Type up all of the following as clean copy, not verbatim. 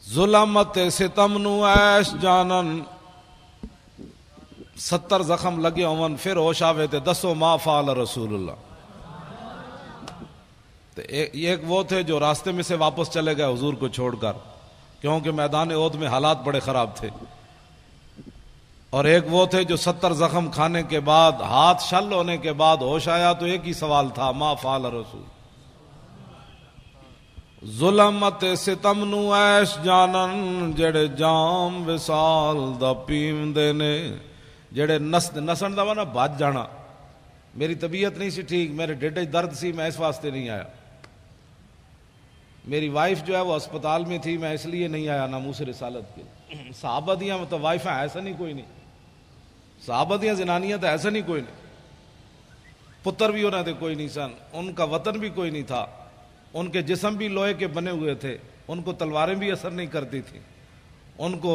ظلمت ستم نو ایش جانن 70 زخم لگے ہون پھر ہوش آوے تے دسو ما فعل رسول اللہ. ایک وہ تھے جو راستے میں سے واپس چلے گئے حضور کو چھوڑ کر کیونکہ میدان احد میں حالات بڑے خراب تھے, اور ایک وہ تھے جو 70 زخم کھانے کے بعد ہاتھ شل ہونے کے بعد ہوش آیا تو ایک ہی سوال تھا ما فعل رسول. ظلمت ستم نو ایش جانن جڑے جام وصال دا پیوندے نے, جڑے نسن دا نا بھج جانا. میری طبیعت نہیں سی ٹھیک, میرے ڈیڈے درد سی, میں اس واسطے نہیں آیا. میری وائف جو ہے وہ اسپتال میں تھی, میں اس لیے نہیں آیا ناموس رسالت کے. صحابہ دیاں تو وائفیں ایسا نہیں کوئی نہیں, صحابہ دیاں زنانیاں تو ایسا نہیں کوئی نہیں, پتر بھی انہوں نے کوئی نہیں سن, ان کا وطن بھی کوئی نہیں تھا, ان کے جسم بھی لوہے کے بنے ہوئے تھے, ان کو تلواریں بھی اثر نہیں کرتی تھیں, ان کو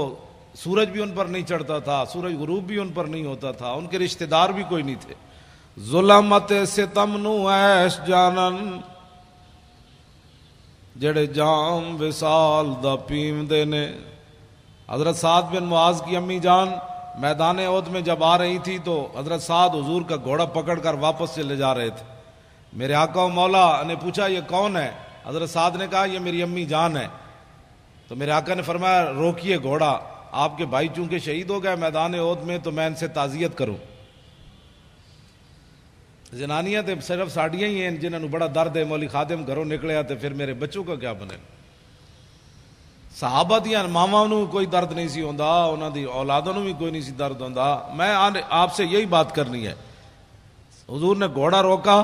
سورج بھی ان پر نہیں چڑھتا تھا, سورج غروب بھی ان پر نہیں ہوتا تھا, ان کے رشتہ دار بھی کوئی نہیں تھے. ظلمت ستم نو ایش جانن جڑے جام وصال دا پیوندے نے. حضرت سعد بن معاذ کی امی جان میدان احد میں جب آ رہی تھی تو حضرت سعد حضور کا گھوڑا پکڑ کر واپس چلے جا رہے تھے. میرے آقا و مولا نے پوچھا یہ کون ہے؟ حضرت سعد نے کہا یہ میری امی جان ہے. تو میرے آقا نے فرمایا روکیے گھوڑا, آپ کے بھائی چونکہ شہید ہو گئے میدان احد میں تو میں ان سے تعزیت کروں. زنانیاں تے صرف ساڑیاں ہی ہیں جنہوں نے بڑا درد ہے, مولی خادم گھروں نکلے آتے پھر میرے بچوں کا کیا بنے. صحابہ دیاں ماواں نو کوئی درد نہیں سی ہوندا, انہاں دی اولاداں نو بھی کوئی نہیں سی درد ہوندا. میں آپ سے یہی بات کرنی ہے. حضور نے گھوڑا روکا,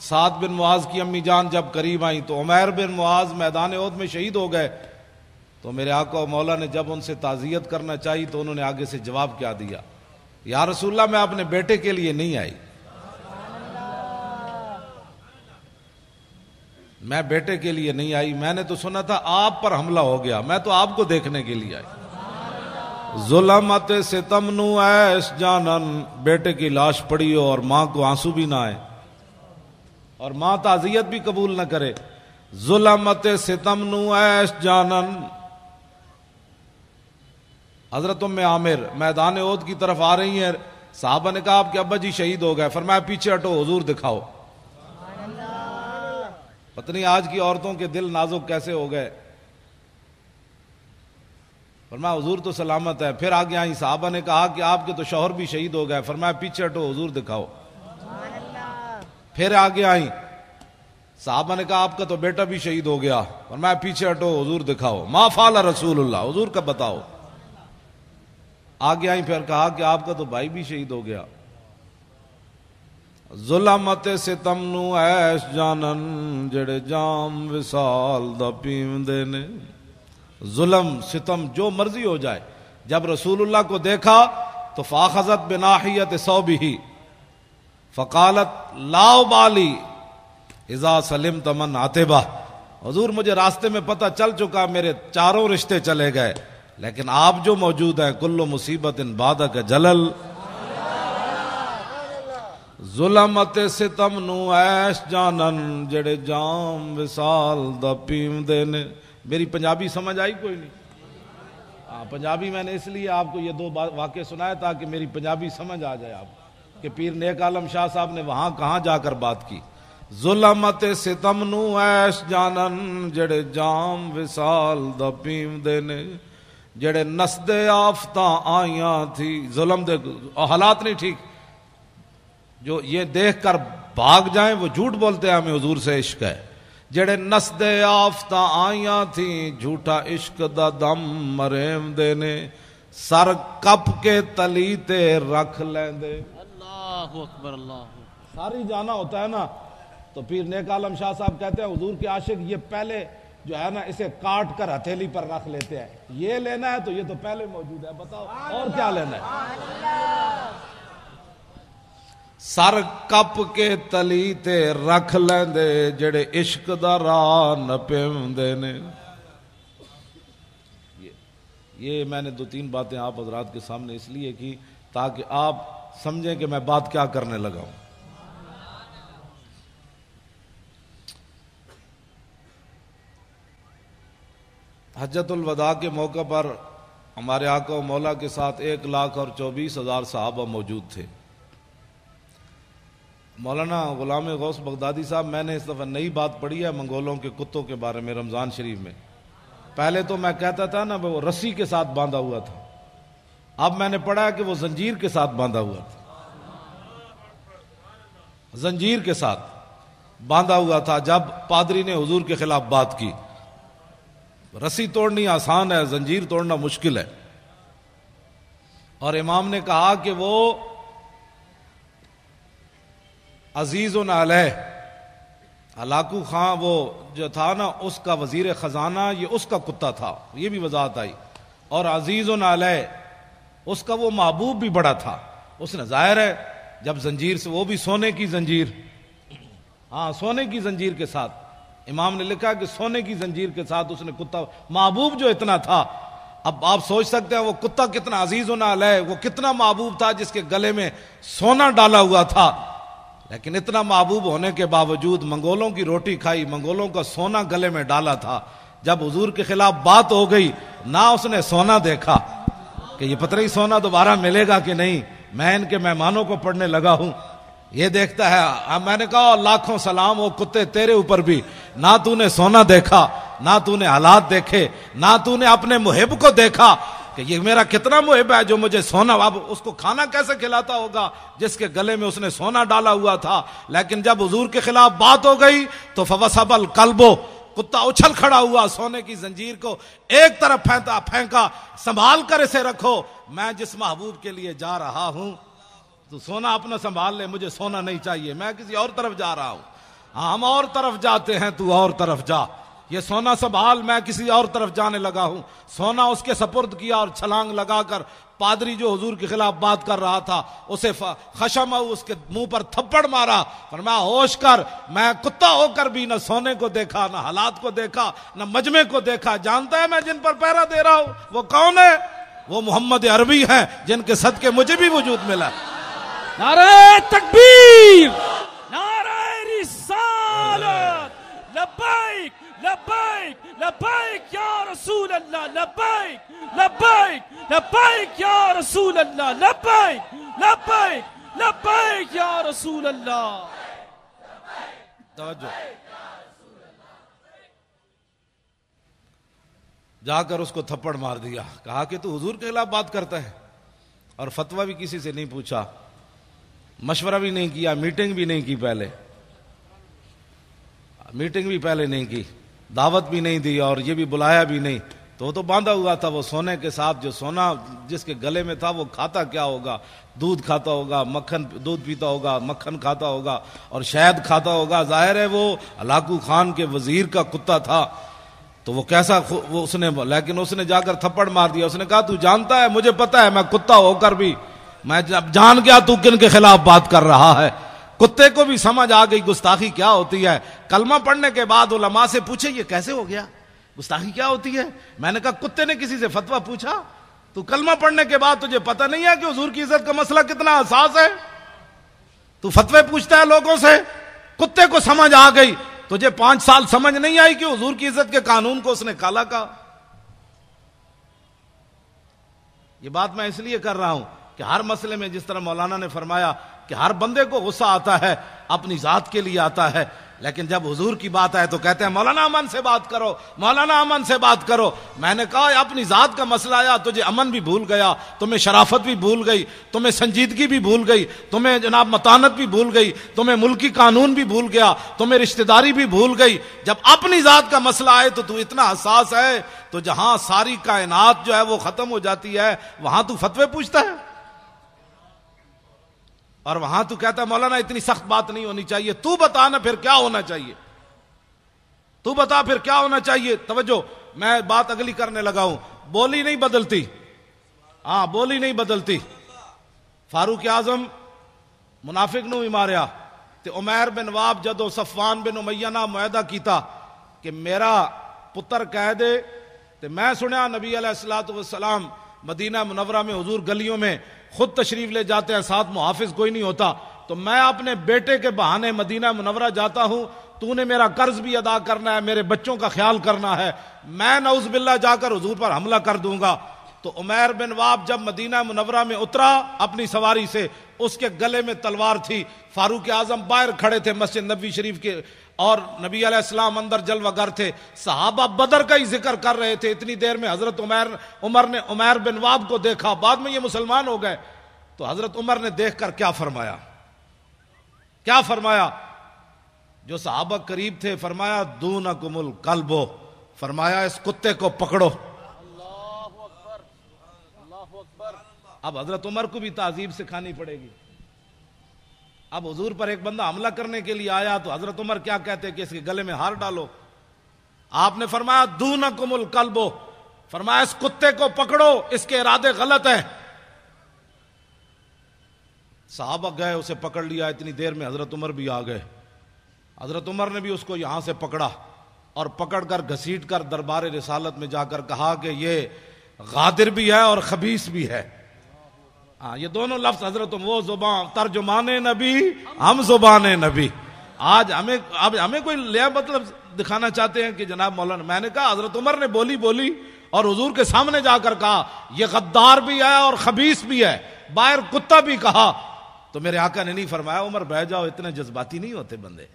سعد بن معاذ کی امی جان جب قریب آئیں تو عمیر بن معاذ میدان احد میں شہید ہو گئے. تو میرے آقا و مولا نے جب ان سے تعزیت کرنا چاہی تو انہوں نے آگے سے جواب کیا دیا, یا رسول اللہ میں اپنے بیٹے کے لیے نہیں آئی, میں بیٹے کے لیے نہیں آئی, میں نے تو سنا تھا آپ پر حملہ ہو گیا, میں تو آپ کو دیکھنے کے لیے آئی. ظلمت ستم نو ایش جانن, بیٹے کی لاش پڑی ہو اور ماں کو آنسو بھی نہ آئے اور ماں تعزیت بھی قبول نہ کرے. ظلمت ستم نو ایش جانن. حضرت ام عامر میدان احد کی طرف آ رہی ہیں, صحابہ نے کہا آپ کے ابا جی شہید ہو گئے, فرمایا پیچھے ہٹو حضور دکھاؤ. پتہ نہیں آج کی عورتوں کے دل نازک کیسے ہو گئے. فرمایا حضور تو سلامت ہے. پھر آگے آئیں, صحابہ نے کہا کہ آپ کے تو شوہر بھی شہید ہو گئے, فرمایا پیچھے ہٹو حضور دکھاؤ. پھر آگے آئیں, صحابہ نے کہا آپ کا تو بیٹا بھی شہید ہو گیا, فرمایا پیچھے ہٹو حضور دکھاؤ. ما فعل رسول اللہ, حضور کا بتاؤ. آگے آئیں, پھر کہا کہ آپ کا تو بھائی بھی شہید ہو گیا. ظلمت ستم نو ایش جانن جڑے جام وصال دا پیوندے نے. ظلم ستم جو مرضی ہو جائے, جب رسول اللہ کو دیکھا تو فاخذت بناحیت ثوبہ فقالت لا ابالی اذا سلمت من عاتبہ. حضور مجھے راستے میں پتہ چل چکا, میرے چاروں رشتے چلے گئے, لیکن آپ جو موجود ہیں کل مصیبت بعدک جلل. ظلمت ستم نو ایش جانن جڑے جام وصال دا پیوندے نے. میری پنجابی سمجھ آئی کوئی نہیں؟ پنجابی میں نے اس لیے آپ کو یہ 2 واقعے سنائے تاکہ میری پنجابی سمجھ آ جائے آپ کہ پیر نیک عالم شاہ صاحب نے وہاں کہاں جا کر بات کی. ظلمت ستم نو ایش جانن جڑے جام وصال دا پیوندے نے, جڑے نسدے آفتاں آئیاں تھی. ظلم دے حالات نہیں ٹھیک, جو یہ دیکھ کر بھاگ جائیں وہ جھوٹ بولتے ہیں ہمیں حضور سے عشق ہے. جڑے نسدے آفتاں آئیاں تھیں جھوٹا عشق دا دم مریم دے نے, سر کپ کے تلی تے رکھ لیندے. اللہ اکبر, اللہ ساری جانا ہوتا ہے نا. تو پیر نیک عالم شاہ صاحب کہتے ہیں حضور کے عاشق یہ پہلے جو ہے نا اسے کاٹ کر ہتھیلی پر رکھ لیتے ہیں, یہ لینا ہے تو یہ تو پہلے موجود ہے, بتاؤ اور کیا لینا ہے. سر کپ کے تلی تے رکھ لیندے جڑے عشق دا راہ نہ پیوندے نے. یہ میں نے 2-3 باتیں آپ حضرات کے سامنے اس لیے کی تاکہ آپ سمجھیں کہ میں بات کیا کرنے لگا ہوں. حجۃ الوداع کے موقع پر ہمارے آقا و مولا کے ساتھ 1,24,000 صحابہ موجود تھے۔ مولانا غلام غوث بغدادی صاحب، میں نے اس دفعہ نئی بات پڑھی ہے منگولوں کے کتوں کے بارے میں رمضان شریف میں۔ پہلے تو میں کہتا تھا نا وہ رسی کے ساتھ باندھا ہوا تھا، اب میں نے پڑھا ہے کہ وہ زنجیر کے ساتھ باندھا ہوا تھا، زنجیر کے ساتھ باندھا ہوا تھا جب پادری نے حضور کے خلاف بات کی۔ رسی توڑنی آسان ہے، زنجیر توڑنا مشکل ہے۔ اور امام نے کہا کہ وہ عزیز علیہ، ہلاکو خان وہ جو تھا نا اس کا وزیر خزانہ، یہ اس کا کتا تھا، یہ بھی وضاحت آئی۔ اور عزیز علیہ اس کا وہ محبوب بھی بڑا تھا۔ اس نے ظاہر ہے جب زنجیر سے، وہ بھی سونے کی زنجیر، ہاں سونے کی زنجیر کے ساتھ، امام نے لکھا کہ سونے کی زنجیر کے ساتھ اس نے کتا، محبوب جو اتنا تھا، اب آپ سوچ سکتے ہیں وہ کتا کتنا عزیز علیہ، وہ کتنا محبوب تھا جس کے گلے میں سونا ڈالا ہوا تھا۔ لیکن اتنا محبوب ہونے کے باوجود منگولوں کی روٹی کھائی، منگولوں کا سونا گلے میں ڈالا تھا۔ جب حضور کے خلاف بات ہو گئی، نہ اس نے سونا دیکھا کہ یہ پتہ نہیں سونا دوبارہ ملے گا کہ نہیں، میں ان کے مہمانوں کو پڑھنے لگا ہوں، یہ دیکھتا ہے۔ اب میں نے کہا لاکھوں سلام ہو کتے تیرے اوپر بھی، نہ تو نے سونا دیکھا، نہ تو نے حالات دیکھے، نہ تو نے اپنے محب کو دیکھا کہ یہ میرا کتنا محب ہے جو مجھے سونا، اب اس کو کھانا کیسے کھلاتا ہوگا جس کے گلے میں اس نے سونا ڈالا ہوا تھا۔ لیکن جب حضور کے خلاف بات ہو گئی تو فوسب القلب، کتا اچھل کھڑا ہوا، سونے کی زنجیر کو ایک طرف پھینکا، سنبھال کر اسے رکھو، میں جس محبوب کے لیے جا رہا ہوں تو سونا اپنا سنبھال لے، مجھے سونا نہیں چاہیے، میں کسی اور طرف جا رہا ہوں۔ ہاں ہم اور طرف جاتے ہیں، تو اور طرف جا، یہ سونا سنبھال، میں کسی اور طرف جانے لگا ہوں۔ سونا اس کے سپرد کیا اور چھلانگ لگا کر پادری جو حضور کے خلاف بات کر رہا تھا اسے خشم، اس کے منہ پر تھپڑ مارا، فرمایا ہوش کر، میں کتا ہو کر بھی نہ سونے کو دیکھا، نہ حالات کو دیکھا، نہ مجمع کو دیکھا۔ جانتا ہے میں جن پر پہرا دے رہا ہوں وہ کون ہے؟ وہ محمد عربی ہیں جن کے صدقے مجھے بھی وجود ملا۔ نعرہ تکبیر، نعرہ رسالت، لبیک لبیک لبیک یا رسول اللہ، لبیک لبیک لبیک یا رسول اللہ، لبیک لبیک لبیک یا رسول اللہ۔ توجہ، جا کر اس کو تھپڑ مار دیا، کہا کہ تو حضور کے خلاف بات کرتا ہے، اور فتویٰ بھی کسی سے نہیں پوچھا، مشورہ بھی نہیں کیا، میٹنگ بھی نہیں کی، پہلے میٹنگ بھی پہلے نہیں کی، دعوت بھی نہیں دی، اور یہ بھی بلایا بھی نہیں، تو وہ تو باندھا ہوا تھا وہ سونے کے ساتھ۔ جو سونا جس کے گلے میں تھا وہ کھاتا کیا ہوگا؟ دودھ کھاتا ہوگا، مکھن، دودھ پیتا ہوگا، مکھن کھاتا ہوگا اور شہد کھاتا ہوگا۔ ظاہر ہے وہ ہلاکو خان کے وزیر کا کتا تھا، تو وہ کیسا وہ اس نے، لیکن اس نے جا کر تھپڑ مار دیا۔ اس نے کہا تو جانتا ہے، مجھے پتا ہے میں کتا ہو کر بھی میں جان گیا تو کن کے خلاف بات کر رہا ہے۔ کتے کو بھی سمجھ آ گئی گستاخی کیا ہوتی ہے۔ کلمہ پڑھنے کے بعد علماء سے پوچھے یہ کیسے ہو گیا، گستاخی کیا ہوتی ہے؟ میں نے کہا کتے نے کسی سے فتویٰ پوچھا؟ تو کلمہ پڑھنے کے بعد تجھے پتہ نہیں ہے کہ حضور کی عزت کا مسئلہ کتنا حساس ہے؟ تو فتوے پوچھتا ہے لوگوں سے؟ کتے کو سمجھ آ گئی، تجھے 5 سال سمجھ نہیں آئی کہ حضور کی عزت کے قانون کو اس نے کالا کہا؟ یہ بات میں اس لیے کر رہا ہوں کہ ہر مسئلے میں جس طرح مولانا نے فرمایا کہ ہر بندے کو غصہ آتا ہے، اپنی ذات کے لیے آتا ہے، لیکن جب حضور کی بات آئے تو کہتے ہیں مولانا امن سے بات کرو، مولانا امن سے بات کرو۔ میں نے کہا اپنی ذات کا مسئلہ آیا، تجھے امن بھی بھول گیا، تمہیں شرافت بھی بھول گئی، تمہیں سنجیدگی بھی بھول گئی، تمہیں جناب متانت بھی بھول گئی، تمہیں ملکی قانون بھی بھول گیا، تمہیں رشتہ داری بھی بھول گئی۔ جب اپنی ذات کا مسئلہ آئے تو اتنا حساس ہے، تو جہاں ساری کائنات جو ہے وہ ختم ہو جاتی ہے وہاں تو فتوے پوچھتا ہے، اور وہاں تو کہتا ہے مولانا اتنی سخت بات نہیں ہونی چاہیے۔ تو بتا نا پھر کیا ہونا چاہیے، تو بتا پھر کیا ہونا چاہیے۔ توجہ، میں بات اگلی کرنے لگا ہوں، بولی نہیں بدلتی، ہاں بولی نہیں بدلتی۔ فاروق اعظم منافق نو ہی ماریا تے عمیر بن واب جدو صفوان بن امیہ نہ معاہدہ کیتا کہ میرا پتر کہہ دے، تے میں سنیا نبی علیہ الصلوۃ والسلام مدینہ منورہ میں حضور گلیوں میں خود تشریف لے جاتے ہیں، ساتھ محافظ کوئی نہیں ہوتا، تو میں اپنے بیٹے کے بہانے مدینہ منورہ جاتا ہوں، تو نے میرا قرض بھی ادا کرنا ہے, میرے بچوں کا خیال کرنا ہے, میں نعوذ باللہ جا کر حضور پر حملہ کر دوں گا. تو عمیر بن واب جب مدینہ منورہ میں اترا اپنی سواری سے, اس کے گلے میں تلوار تھی. فاروق اعظم باہر کھڑے تھے مسجد نبوی شریف کے, اور نبی علیہ السلام اندر جلوہ گر تھے. صحابہ بدر کا ہی ذکر کر رہے تھے. اتنی دیر میں حضرت عمر نے عمیر بن واب کو دیکھا, بعد میں یہ مسلمان ہو گئے. تو حضرت عمر نے دیکھ کر کیا فرمایا, کیا فرمایا؟ جو صحابہ قریب تھے فرمایا دونکم القلب, فرمایا اس کتے کو پکڑو. اب حضرت عمر کو بھی تعذیب سکھانی پڑے گی. اب حضور پر ایک بندہ حملہ کرنے کے لیے آیا تو حضرت عمر کیا کہتے کہ اس کے گلے میں ہار ڈالو. آپ نے فرمایا دونکم القلب, فرمایا اس کتے کو پکڑو, اس کے ارادے غلط ہیں. صحابہ گئے, اسے پکڑ لیا. اتنی دیر میں حضرت عمر بھی آ گئے. حضرت عمر نے بھی اس کو یہاں سے پکڑا اور پکڑ کر گھسیٹ کر دربار رسالت میں جا کر کہا کہ یہ غادر بھی ہے اور خبیث بھی ہے. ہاں, یہ دونوں لفظ حضرت, وہ زبان ترجمان نبی, ہم زبان نبی. آج ہمیں کوئی لیا مطلب دکھانا چاہتے ہیں کہ جناب مولانا, میں نے کہا حضرت عمر نے بولی اور حضور کے سامنے جا کر کہا یہ غدار بھی ہے اور خبیث بھی ہے, باہر کتا بھی کہا. تو میرے آقا نے نہیں فرمایا عمر بیٹھ جاؤ, اتنے جذباتی نہیں ہوتے بندے,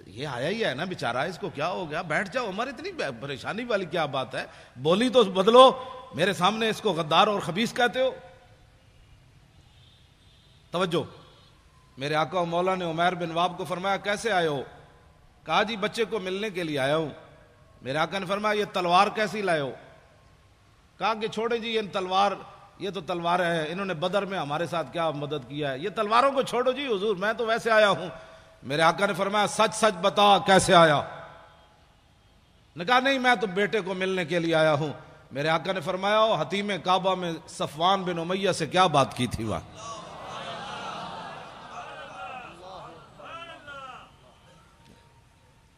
یہ آیا ہی ہے نا بیچارہ, اس کو کیا ہو گیا, بیٹھ جاؤ عمر, اتنی پریشانی والی کیا بات ہے, بولی تو بدلو, میرے سامنے اس کو غدار اور خبیث کہتے ہو. توجہ, میرے آقا و مولا نے عمیر بن واب کو فرمایا کیسے آئے ہو؟ کہا جی بچے کو ملنے کے لیے آیا ہوں. میرے آقا نے فرمایا یہ تلوار کیسی لائے ہو؟ کہا کہ چھوڑے جی یہ تو تلوار ہے, انہوں نے بدر میں ہمارے ساتھ کیا مدد کیا ہے, یہ تلواروں کو چھوڑو جی حضور, میں تو ویسے آیا ہوں. میرے آقا نے فرمایا سچ سچ بتا کیسے آیا؟ نے کہا نہیں میں تو بیٹے کو ملنے کے لیے آیا ہوں. میرے آقا نے فرمایا حتیم کعبہ میں صفوان بن امیہ سے کیا بات کی تھی وہاں؟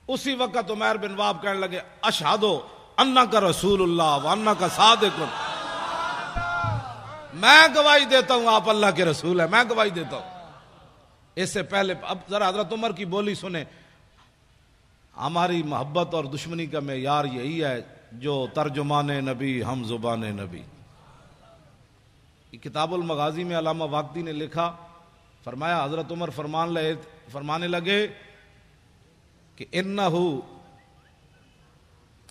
اسی وقت عمیر بن واب کہنے لگے اشہدو انک رسول اللہ وانک صادق, میں گواہی دیتا ہوں آپ اللہ کے رسول ہیں, میں گواہی دیتا ہوں. اس سے پہلے اب ذرا حضرت عمر کی بولی سنیں. ہماری محبت اور دشمنی کا معیار یہی ہے جو ترجمان نبی ہم زبان نبی. کتاب المغازی میں علامہ واقدی نے لکھا, فرمایا حضرت عمر فرمانے لگے کہ انہو,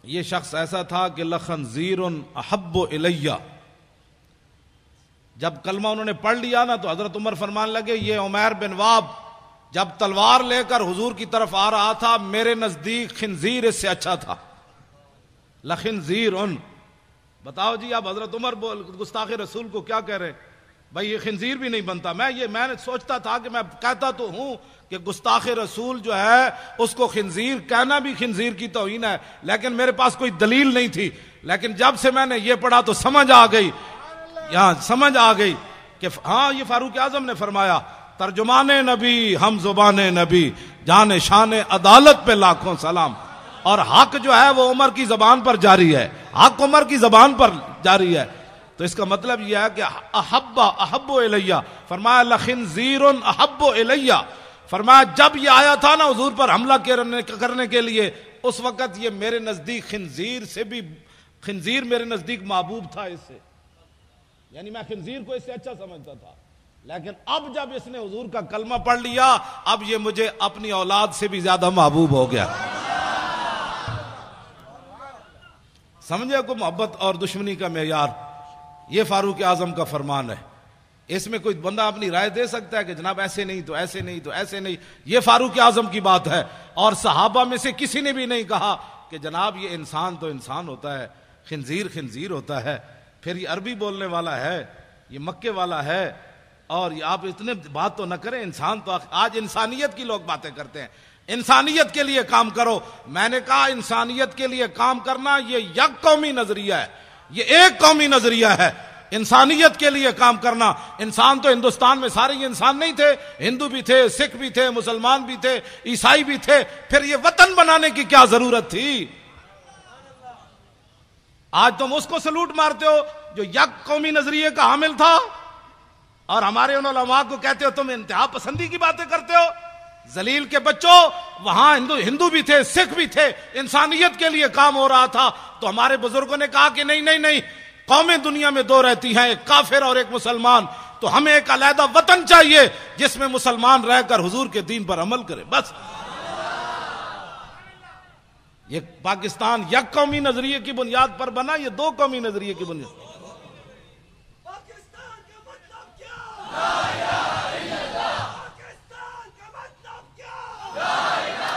یہ شخص ایسا تھا کہ لخنزیر احب الیہ. جب کلمہ انہوں نے پڑھ لیا نا تو حضرت عمر فرمانے لگے یہ عمیر بن واب جب تلوار لے کر حضور کی طرف آ رہا تھا میرے نزدیک خنزیر اس سے اچھا تھا. لخنزیر. بتاؤ جی آپ حضرت عمر گستاخ رسول کو کیا کہہ رہے ہیں؟ بھائی یہ خنزیر بھی نہیں بنتا. میں نے سوچتا تھا کہ میں کہتا تو ہوں کہ گستاخ رسول جو ہے اس کو خنزیر کہنا بھی خنزیر کی توہین ہے, لیکن میرے پاس کوئی دلیل نہیں تھی. لیکن جب سے میں نے یہ پڑھا تو سمجھ آ گئی کہ ہاں یہ فاروق اعظم نے فرمایا ترجمان نبی ہم زبان نبی, جان شان عدالت پہ لاکھوں سلام. اور حق جو ہے وہ عمر کی زبان پر جاری ہے, حق عمر کی زبان پر جاری ہے. تو اس کا مطلب یہ ہے کہ احب الیہ, فرمایا لخنزیر احب الیہ. فرمایا جب یہ آیا تھا نا حضور پر حملہ کرنے کے لیے, اس وقت یہ میرے نزدیک خنزیر میرے نزدیک محبوب تھا اس سے, یعنی میں خنزیر کو اس سے اچھا سمجھتا تھا. لیکن اب جب اس نے حضور کا کلمہ پڑھ لیا اب یہ مجھے اپنی اولاد سے بھی زیادہ محبوب ہو گیا. سمجھے کو محبت اور دشمنی کا معیار, یہ فاروق اعظم کا فرمان ہے. اس میں کوئی بندہ اپنی رائے دے سکتا ہے کہ جناب ایسے نہیں تو ایسے نہیں تو ایسے نہیں, یہ فاروق اعظم کی بات ہے. اور صحابہ میں سے کسی نے بھی نہیں کہا کہ جناب یہ انسان تو انسان ہوتا ہے, خنزیر ہوتا ہے, پھر یہ عربی بولنے والا ہے, یہ مکے والا ہے, اور آپ اتنے بات تو نہ کریں. انسان تو آج انسانیت کی لوگ باتیں کرتے ہیں, انسانیت کے لیے کام کرو. میں نے کہا انسانیت کے لیے کام کرنا یہ یک قومی نظریہ ہے, یہ ایک قومی نظریہ ہے. انسانیت کے لیے کام کرنا. انسان تو ہندوستان میں سارے انسان نہیں تھے, ہندو بھی تھے, سکھ بھی تھے, مسلمان بھی تھے, عیسائی بھی تھے. پھر یہ وطن بنانے کی کیا ضرورت تھی؟ آج تم اس کو سلوٹ مارتے ہو جو یک قومی نظریے کا حامل تھا, اور ہمارے ان علماء کو کہتے ہو تم انتہا پسندی کی باتیں کرتے ہو. ذلیل کے بچوں، وہاں ہندو بھی تھے، سکھ بھی تھے، انسانیت کے لیے کام ہو رہا تھا، تو ہمارے بزرگوں نے کہا کہ نہیں، قومیں دنیا میں دو رہتی ہیں، ایک کافر اور ایک مسلمان، تو ہمیں ایک علیحدہ وطن چاہیے جس میں مسلمان رہ کر حضور کے دین پر عمل کرے. بس یہ پاکستان یک قومی نظریے کی بنیاد پر بنا، یہ دو قومی نظریے کی بنیاد. پاکستان کا مطلب کیا؟ لا الہ الا اللہ. پاکستان کا مطلب کیا؟ لا الہ الا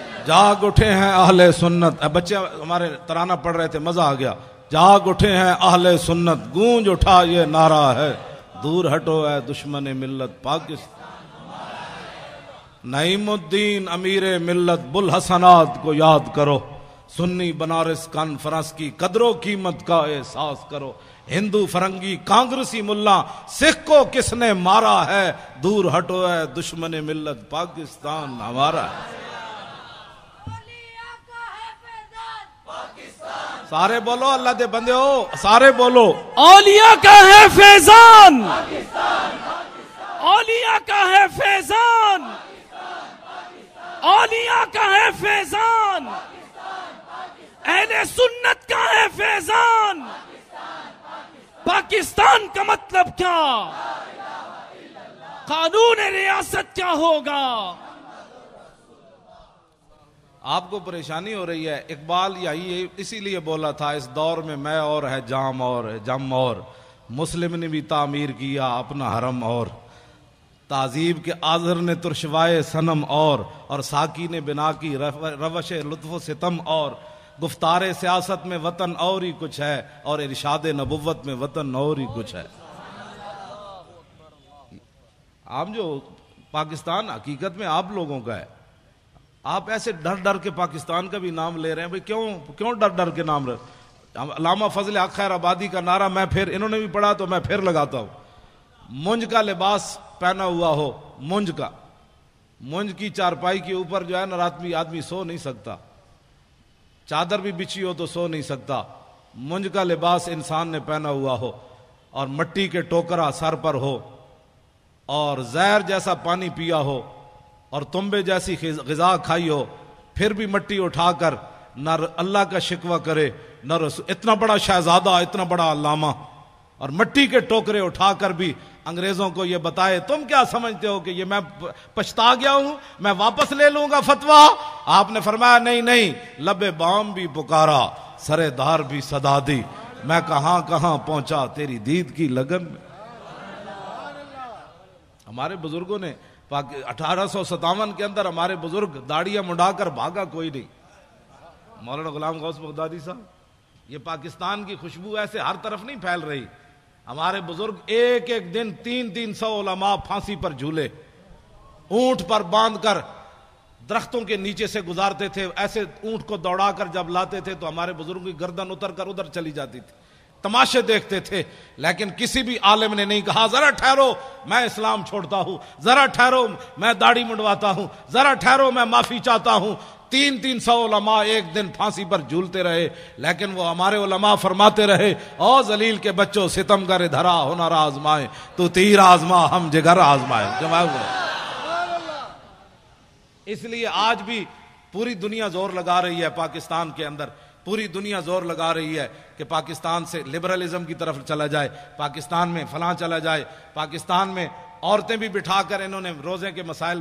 اللہ. جاگ اٹھے ہیں اہل سنت. بچے ہمارے ترانہ پڑھ رہے تھے، مزہ آ گیا. جاگ اٹھے ہیں اہل سنت، گونج اٹھا یہ نعرہ ہے، دور ہٹو اے دشمن ملت پاکستان. نعیم الدین امیر ملت بوالحسنات کو یاد کرو، سنی بنارس کانفرنس کی قدر و قیمت کا احساس کرو. ہندو فرنگی کانگریسی ملا سکھ کو کس نے مارا ہے، دور ہٹو اے دشمن ملت پاکستان ہمارا ہے. سارے بولو، اللہ دے بندے ہو، سارے بولو. اولیاء کا ہے فیضان، اولیاء کا ہے فیضان، اولیاء کا ہے فیضان، اہل سنت کا ہے فیضان. پاکستان کا مطلب کیا؟ قانون ریاست کیا ہوگا؟ آپ کو پریشانی ہو رہی ہے. اقبال یہی اسی لیے بولا تھا، اس دور میں اور ہے جام اور ہے جم اور، مسلم نے بھی تعمیر کیا اپنا حرم اور، تعذیب کے آذر نے ترشوائے صنم اور ساکی نے بنا کی روش لطف و ستم اور، گفتار سیاست میں وطن اور ہی کچھ ہے، اور ارشاد نبوت میں وطن اور ہی کچھ ہے. آپ جو پاکستان حقیقت میں آپ لوگوں کا ہے. آپ ایسے ڈر کے پاکستان کا بھی نام لے رہے ہیں. بھئی کیوں ڈر کے نام رہے؟ علامہ فضل حق خیر آبادی کا نعرہ میں پھر انہوں نے بھی پڑھا تو میں پھر لگاتا ہوں. منج کا لباس پہنا ہوا ہو، منج کی چارپائی کے اوپر جو ہے نا رات میں آدمی سو نہیں سکتا، چادر بھی بچھی ہو تو سو نہیں سکتا. منج کا لباس انسان نے پہنا ہوا ہو، اور مٹی کے ٹوکرا سر پر ہو، اور زہر جیسا پانی پیا ہو، اور تنبے جیسی غذا کھائی ہو، پھر بھی مٹی اٹھا کر نہ اللہ کا شکوہ کرے نہ رسول. اتنا بڑا شہزادہ، اتنا بڑا علامہ، اور مٹی کے ٹوکرے اٹھا کر بھی انگریزوں کو یہ بتائے تم کیا سمجھتے ہو کہ یہ میں پچھتا گیا ہوں، میں واپس لے لوں گا فتویٰ. آپ نے فرمایا نہیں، لب بام بھی پکارا، سرے دار بھی صدا دی، میں کہاں پہنچا تیری دید کی لگن میں. ہمارے بزرگوں نے 1857 کے اندر ہمارے بزرگ داڑیاں منڈا کر بھاگا کوئی نہیں. مولانا غلام غوث بغدادی صاحب، یہ پاکستان کی خوشبو ایسے ہر طرف نہیں پھیل رہی. ہمارے بزرگ ایک دن 300 علماء پھانسی پر جھولے، اونٹ پر باندھ کر درختوں کے نیچے سے گزارتے تھے. ایسے اونٹ کو دوڑا کر جب لاتے تھے تو ہمارے بزرگوں کی گردن اتر کر ادھر چلی جاتی تھی. تماشے دیکھتے تھے، لیکن کسی بھی عالم نے نہیں کہا ذرا ٹھہرو میں اسلام چھوڑتا ہوں، ذرا ٹھہرو میں داڑھی منڈواتا ہوں، ذرا ٹھہرو میں معافی چاہتا ہوں. 300 علماء ایک دن پھانسی پر جھولتے رہے، لیکن وہ ہمارے علماء فرماتے رہے او ذلیل کے بچوں ستم گر دھرا ہنر آزمائے، تو تیر آزما ہم جگر آزمائے. جواب اس لیے آج بھی پوری دنیا زور لگا رہی ہے، پاکستان کے اندر پوری دنیا زور لگا رہی ہے کہ پاکستان سے لبرلزم کی طرف چلا جائے، پاکستان میں فلاں چلا جائے. پاکستان میں عورتیں بھی بٹھا کر انہوں نے روزے کے مسائل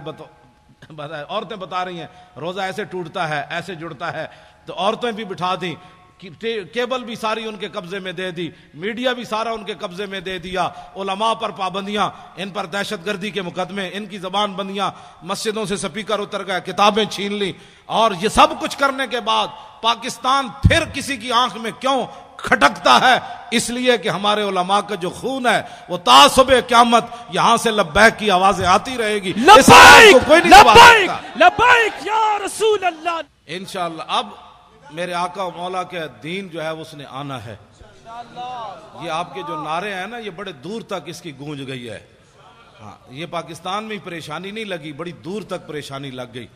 عورتیں بتا رہی ہیں روزہ ایسے ٹوٹتا ہے، ایسے جڑتا ہے، تو عورتیں بھی بٹھا دیں. کیبل بھی ساری ان کے قبضے میں دے دی، میڈیا بھی سارا ان کے قبضے میں دے دیا. علماء پر پابندیاں، ان پر دہشت گردی کے مقدمے، ان کی زبان بندیاں، مسجدوں سے سپیکر اتر گئے، کتابیں چھین لی. اور یہ سب کچھ کرنے کے بعد پاکستان پھر کسی کی آنکھ میں کیوں کھٹکتا ہے؟ اس لیے کہ ہمارے علماء کا جو خون ہے وہ تا صبح قیامت یہاں سے لبیک کی آوازیں آتی رہے گی. لبیک لبیک لبیک یا رسول اللہ. انشاءاللہ اب میرے آقا و مولا کے دین جو ہے اس نے آنا ہے. یہ آپ کے جو نعرے ہیں نا، یہ بڑے دور تک اس کی گونج گئی ہے. ہاں، یہ پاکستان میں پریشانی نہیں لگی، بڑی دور تک پریشانی لگ گئی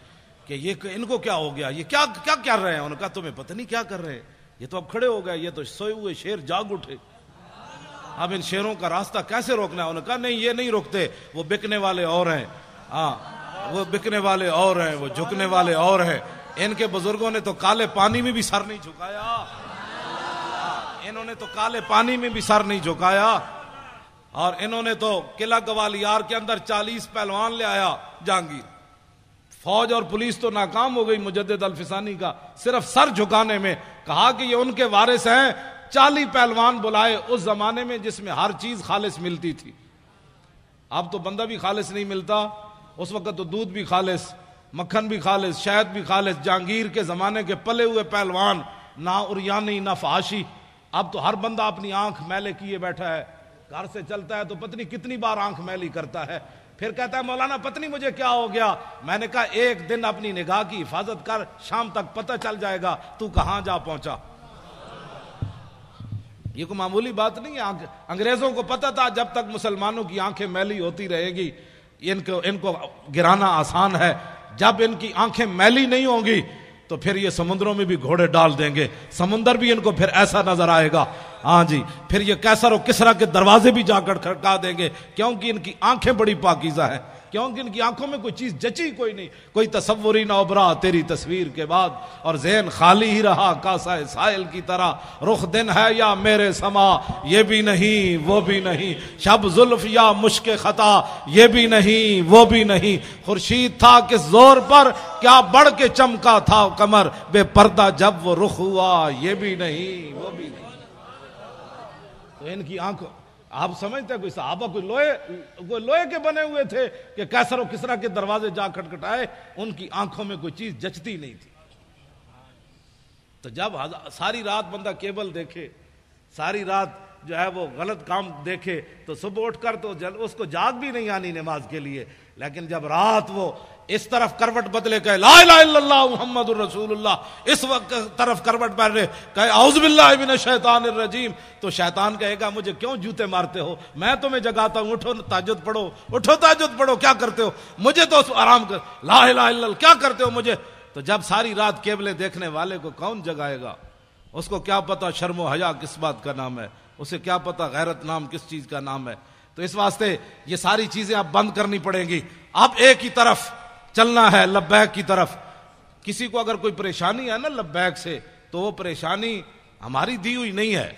کہ یہ ان کو کیا ہو گیا، یہ کیا کر رہے ہیں. انہوں نے کہا تمہیں پتہ نہیں کیا کر رہے ہیں، یہ تو اب کھڑے ہو گئے، یہ تو سوئے ہوئے شیر جاگ اٹھے، اب ان شیروں کا راستہ کیسے روکنا ہے. انہوں نے کہا نہیں، یہ نہیں روکتے، وہ بکنے والے اور ہیں. ہاں، وہ بکنے والے اور ہیں، وہ جھکنے والے اور ہیں. ان کے بزرگوں نے تو کالے پانی میں بھی سر نہیں جھکایا. انہوں نے تو کالے پانی میں بھی سر نہیں جھکایا. اور انہوں نے تو قلعہ گوالیار کے اندر 40 پہلوان لے آیا جہانگیر. فوج اور پولیس تو ناکام ہو گئی مجدد الفسانی کا صرف سر جھکانے میں. کہا کہ یہ ان کے وارث ہیں. 40 پہلوان بلائے اس زمانے میں جس میں ہر چیز خالص ملتی تھی. اب تو بندہ بھی خالص نہیں ملتا. اس وقت تو دودھ بھی خالص، مکھن بھی خالص، شہد بھی خالص. جہانگیر کے زمانے کے پلے ہوئے پہلوان، نہ اریانی نہ فحاشی. اب تو ہر بندہ اپنی آنکھ میلے کیے بیٹھا ہے. گھر سے چلتا ہے تو پتنی کتنی بار آنکھ میلی کرتا ہے. پھر کہتا ہے مولانا پتنی مجھے کیا ہو گیا. میں نے کہا ایک دن اپنی نگاہ کی حفاظت کر، شام تک پتہ چل جائے گا تو کہاں جا پہنچا. یہ کوئی معمولی بات نہیں ہے. انگریزوں کو پتہ تھا جب تک مسلمانوں کی آنکھیں میلی ہوتی رہے گی ان کو گرانا آسان ہے. جب ان کی آنکھیں میلی نہیں ہوں گی تو پھر یہ سمندروں میں بھی گھوڑے ڈال دیں گے. سمندر بھی ان کو پھر ایسا نظر آئے گا. ہاں جی، پھر یہ کیسر و کسرا کے دروازے بھی جا کر کھڑکا دیں گے، کیونکہ ان کی آنکھیں بڑی پاکیزہ ہیں. کیونکہ ان کی آنکھوں میں کوئی چیز جچی کوئی نہیں. کوئی تصوری نہ ابھرا تیری تصویر کے بعد، اور ذہن خالی ہی رہا کاسہ سائل کی طرح. رخ دن ہے یا میرے سما یہ بھی نہیں وہ بھی نہیں، شب زلف یا مشک خطا یہ بھی نہیں وہ بھی نہیں. خورشید تھا کس زور پر کیا بڑھ کے چمکا تھا کمر، بے پردہ جب وہ رخ ہوا یہ بھی نہیں وہ بھی نہیں. تو ان کی آنکھوں، آپ سمجھتے ہیں کوئی صحابہ کوئی لوہے کے بنے ہوئے تھے کہ کیسر و کسرا کے دروازے جا کھٹکھٹائے؟ ان کی آنکھوں میں کوئی چیز جچتی نہیں تھی. تو جب ساری رات بندہ کیبل دیکھے، ساری رات جو ہے وہ غلط کام دیکھے، تو صبح اٹھ کر تو اس کو جاگ بھی نہیں آنی نماز کے لیے. لیکن جب رات وہ اس طرف کروٹ بدلے کہے لا الہ الا اللہ محمد الرسول اللہ، اس وقت طرف کروٹ بدلے کہے اعوذ باللہ من الشیطان الرجیم، تو شیطان کہے گا مجھے کیوں جوتے مارتے ہو؟ میں تمہیں جگاتا ہوں، اٹھو تہجد پڑھو، اٹھو تہجد پڑھو، کیا کرتے ہو؟ مجھے تو آرام کر، لا الہ الا اللہ کیا کرتے ہو مجھے؟ تو جب ساری رات کیبلیں دیکھنے والے کو کون جگائے گا؟ اس کو کیا پتا شرم و حیا کس بات کا نام ہے، اسے کیا پتا غیرت نام کس چیز کا نام ہے. تو اس واسطے یہ ساری چیزیں اب بند کرنی پڑیں گی. اب ایک ہی طرف چلنا ہے، لبیک کی طرف. کسی کو اگر کوئی پریشانی ہے نا لبیک سے، تو وہ پریشانی ہماری دی ہوئی نہیں ہے.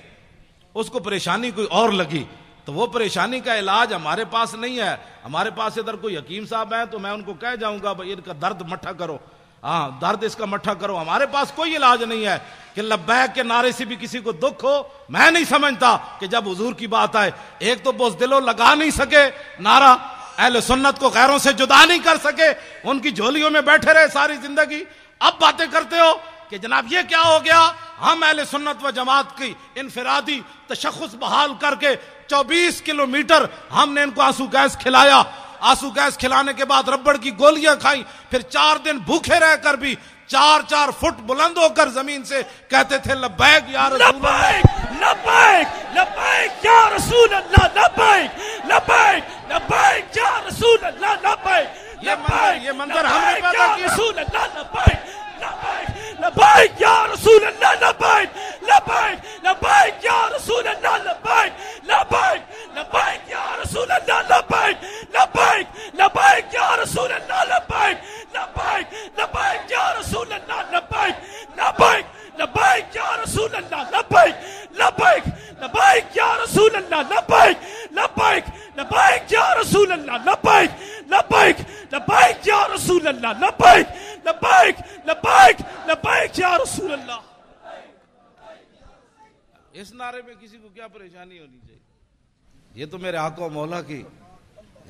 اس کو پریشانی کوئی اور لگی تو وہ پریشانی کا علاج ہمارے پاس نہیں ہے. ہمارے پاس ادھر کوئی حکیم صاحب ہیں تو میں ان کو کہہ جاؤں گا بھائی ان کا درد مٹھا کرو، ہاں درد اس کا مٹھا کرو. ہمارے پاس کوئی علاج نہیں ہے کہ لبیک کے نعرے سے بھی کسی کو دکھ ہو. میں نہیں سمجھتا کہ جب حضور کی بات آئے، ایک تو بزدلوں لگا نہیں سکے نعرہ، اہل سنت کو غیروں سے جدا نہیں کر سکے، ان کی جھولیوں میں بیٹھے رہے ساری زندگی. اب باتیں کرتے ہو کہ جناب یہ کیا ہو گیا؟ ہم اہل سنت و جماعت کی انفرادی تشخص بحال کر کے 24 کلومیٹر ہم نے ان کو آنسو گیس کھلایا. آنسو گیس کھلانے کے بعد ربڑ کی گولیاں کھائیں، پھر 4 دن بھوکے رہ کر بھی 4 فٹ بلند ہو کر زمین سے کہتے تھے لبیک یا رسول اللہ، لبیک لبیک یا رسول اللہ، لبیک لبیک لبیک یا رسول اللہ، لبیک یہ منظر ہم نے پیدا کیا. رسول اللہ، لبیک لبیک لبیک یا رسول اللہ، لبیک لبیک لبیک یا رسول اللہ، لبیک لبیک لبیک یا رسول اللہ، لبیک لبیک لبیک یا رسول اللہ، لبیک لبیک لبیک یا رسول اللہ، لبیک لبیک لبیک یا رسول اللہ، لبیک لبیک لبیک یا رسول اللہ، لبیک لبیک لبیک یا رسول اللہ، لبیک لبیک لبیک یا رسول اللہ، لبیک لبیک لبیک لبیک یا رسول اللہ. اس نعرے میں کسی کو کیا پریشانی ہونی چاہیے؟ یہ تو میرے آقا و مولا کی.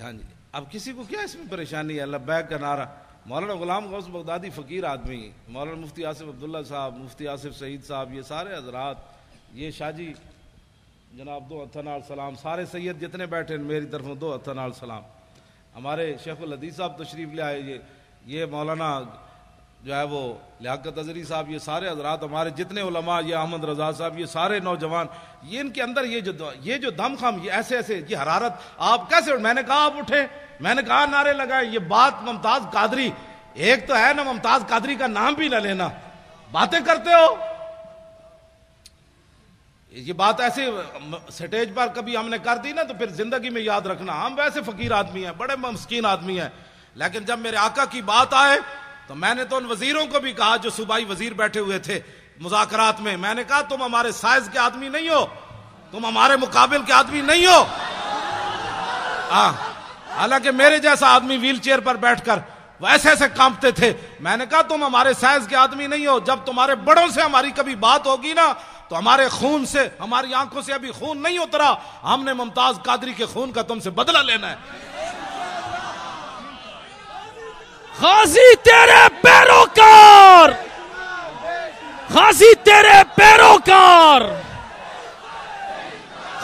ہاں جی، اب کسی کو کیا اس میں پریشانی ہے؟ لبیک کا نعرہ. مولانا غلام غوث بغدادی فقیر آدمی، مولانا مفتی آصف عبداللہ صاحب، مفتی آصف سعید صاحب، یہ سارے حضرات، یہ شاہ جی جناب 2 ہتھاں نال سلام، سارے سید جتنے بیٹھے ہیں میری طرف 2 ہتھاں نال سلام. ہمارے شیخ الحدیث صاحب تشریف لے آئے، یہ مولانا جو ہے وہ لیاقت اظہری صاحب، یہ سارے حضرات ہمارے جتنے علماء، یہ احمد رضا صاحب، یہ سارے نوجوان، یہ ان کے اندر یہ جو دم خم، یہ ایسے یہ حرارت، آپ کیسے؟ میں نے کہا آپ اٹھیں، میں نے کہا نعرے لگائیں. یہ بات ممتاز قادری، ایک تو ہے نا ممتاز قادری کا نام بھی نہ لینا، باتیں کرتے ہو. یہ بات ایسے سٹیج پر کبھی ہم نے کر دی نا تو پھر زندگی میں یاد رکھنا، ہم ویسے فقیر آدمی ہیں، بڑے مسکین آدمی ہیں. لیکن جب میرے آقا کی بات آئے تو میں نے تو ان وزیروں کو بھی کہا جو صوبائی وزیر بیٹھے ہوئے تھے مذاکرات میں، میں نے کہا تم ہمارے سائز کے آدمی نہیں ہو، تم ہمارے مقابل کے آدمی نہیں ہو. حالانکہ میرے جیسا آدمی ویل چیئر پر بیٹھ کر وہ ایسے ایسے کانپتے تھے. میں نے کہا تم ہمارے سائز کے آدمی نہیں ہو، جب تمہارے بڑوں سے ہماری کبھی بات ہوگی نا تو ہمارے خون سے، ہماری آنکھوں سے ابھی خون نہیں اترا، ہم نے ممتاز قادری کے خون کا تم سے بدلہ لینا ہے. غازی تیرے پیروکار، غازی تیرے پیروکار،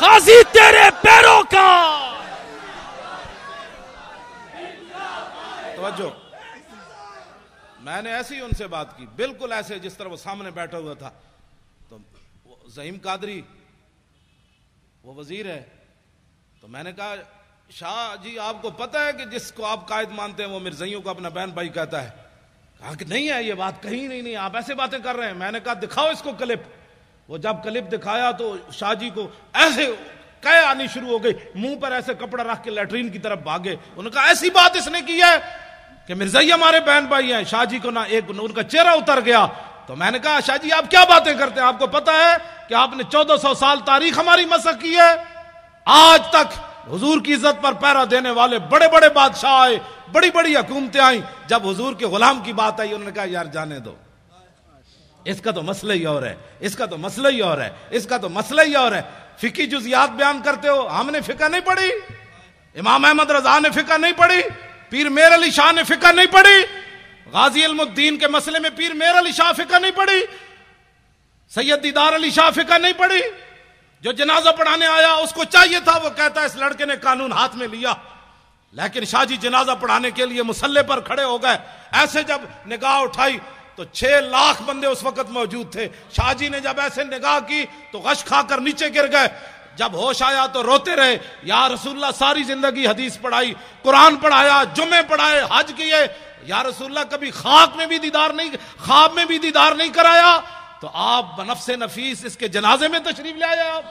غازی تیرے پیروکار. توجہ، میں نے ایسی ان سے بات کی، بالکل ایسے جس طرح وہ سامنے بیٹھا ہوا تھا. تو زعیم قادری وہ وزیر ہے، تو میں نے کہا شاہ جی آپ کو پتہ ہے کہ جس کو آپ قائد مانتے ہیں وہ مرزائیوں کو اپنا بہن بھائی کہتا ہے؟ کہا کہ نہیں ہے، یہ بات کہیں نہیں، آپ ایسے باتیں کر رہے ہیں. میں نے کہا دکھاؤ اس کو کلپ. وہ جب کلپ دکھایا تو شاہ جی کو ایسے کہے آنی شروع ہو گئی، منہ پر ایسے کپڑا رکھ کے لیٹرین کی طرف بھاگے. انہوں نے کہا ایسی بات اس نے کی ہے کہ مرزائی ہمارے بہن بھائی ہیں. شاہ جی کو نہ ایک ان کا چہرہ اتر گیا. تو میں نے کہا شاہ جی آپ کیا باتیں کرتے ہیں؟ آپ کو پتہ ہے کہ آپ نے 1400 سال تاریخ ہماری مسخ کی ہے. آج تک حضور کی عزت پر پہرا دینے والے بڑے بڑے بادشاہ آئے، بڑی بڑی حکومتیں آئیں، جب حضور کے غلام کی بات آئی انہوں نے کہا یار جانے دو، اس کا تو مسئلہ ہی اور ہے، اس کا تو مسئلہ ہی اور ہے، اس کا تو مسئلہ ہی اور ہے. فقہی جزیات بیان کرتے ہو، ہم نے فقہ نہیں پڑھی، امام احمد رضا نے فقہ نہیں پڑھی، پیر میر علی شاہ نے فقہ نہیں پڑھی، غازی علم الدین کے مسئلے میں پیر میر علی شاہ فقہ نہیں پڑھی، سید دیدار علی شاہ فقہ نہیں پڑھی. جو جنازہ پڑھانے آیا اس کو چاہیے تھا، وہ کہتا ہے اس لڑکے نے قانون ہاتھ میں لیا، لیکن شاہ جی جنازہ پڑھانے کے لیے مصلی پر کھڑے ہو گئے. ایسے جب نگاہ اٹھائی تو 6 لاکھ بندے اس وقت موجود تھے. شاہ جی نے جب ایسے نگاہ کی تو غش کھا کر نیچے گر گئے. جب ہوش آیا تو روتے رہے، یا رسول اللہ ساری زندگی حدیث پڑھائی، قرآن پڑھایا، جمعے پڑھائے، حج کیے، یا رسول اللہ کبھی خاک میں بھی دیدار نہیں، خواب میں بھی دیدار نہیں کرایا. تو آپ بنفس نفیس اس کے جنازے میں تشریف لے آئے. آپ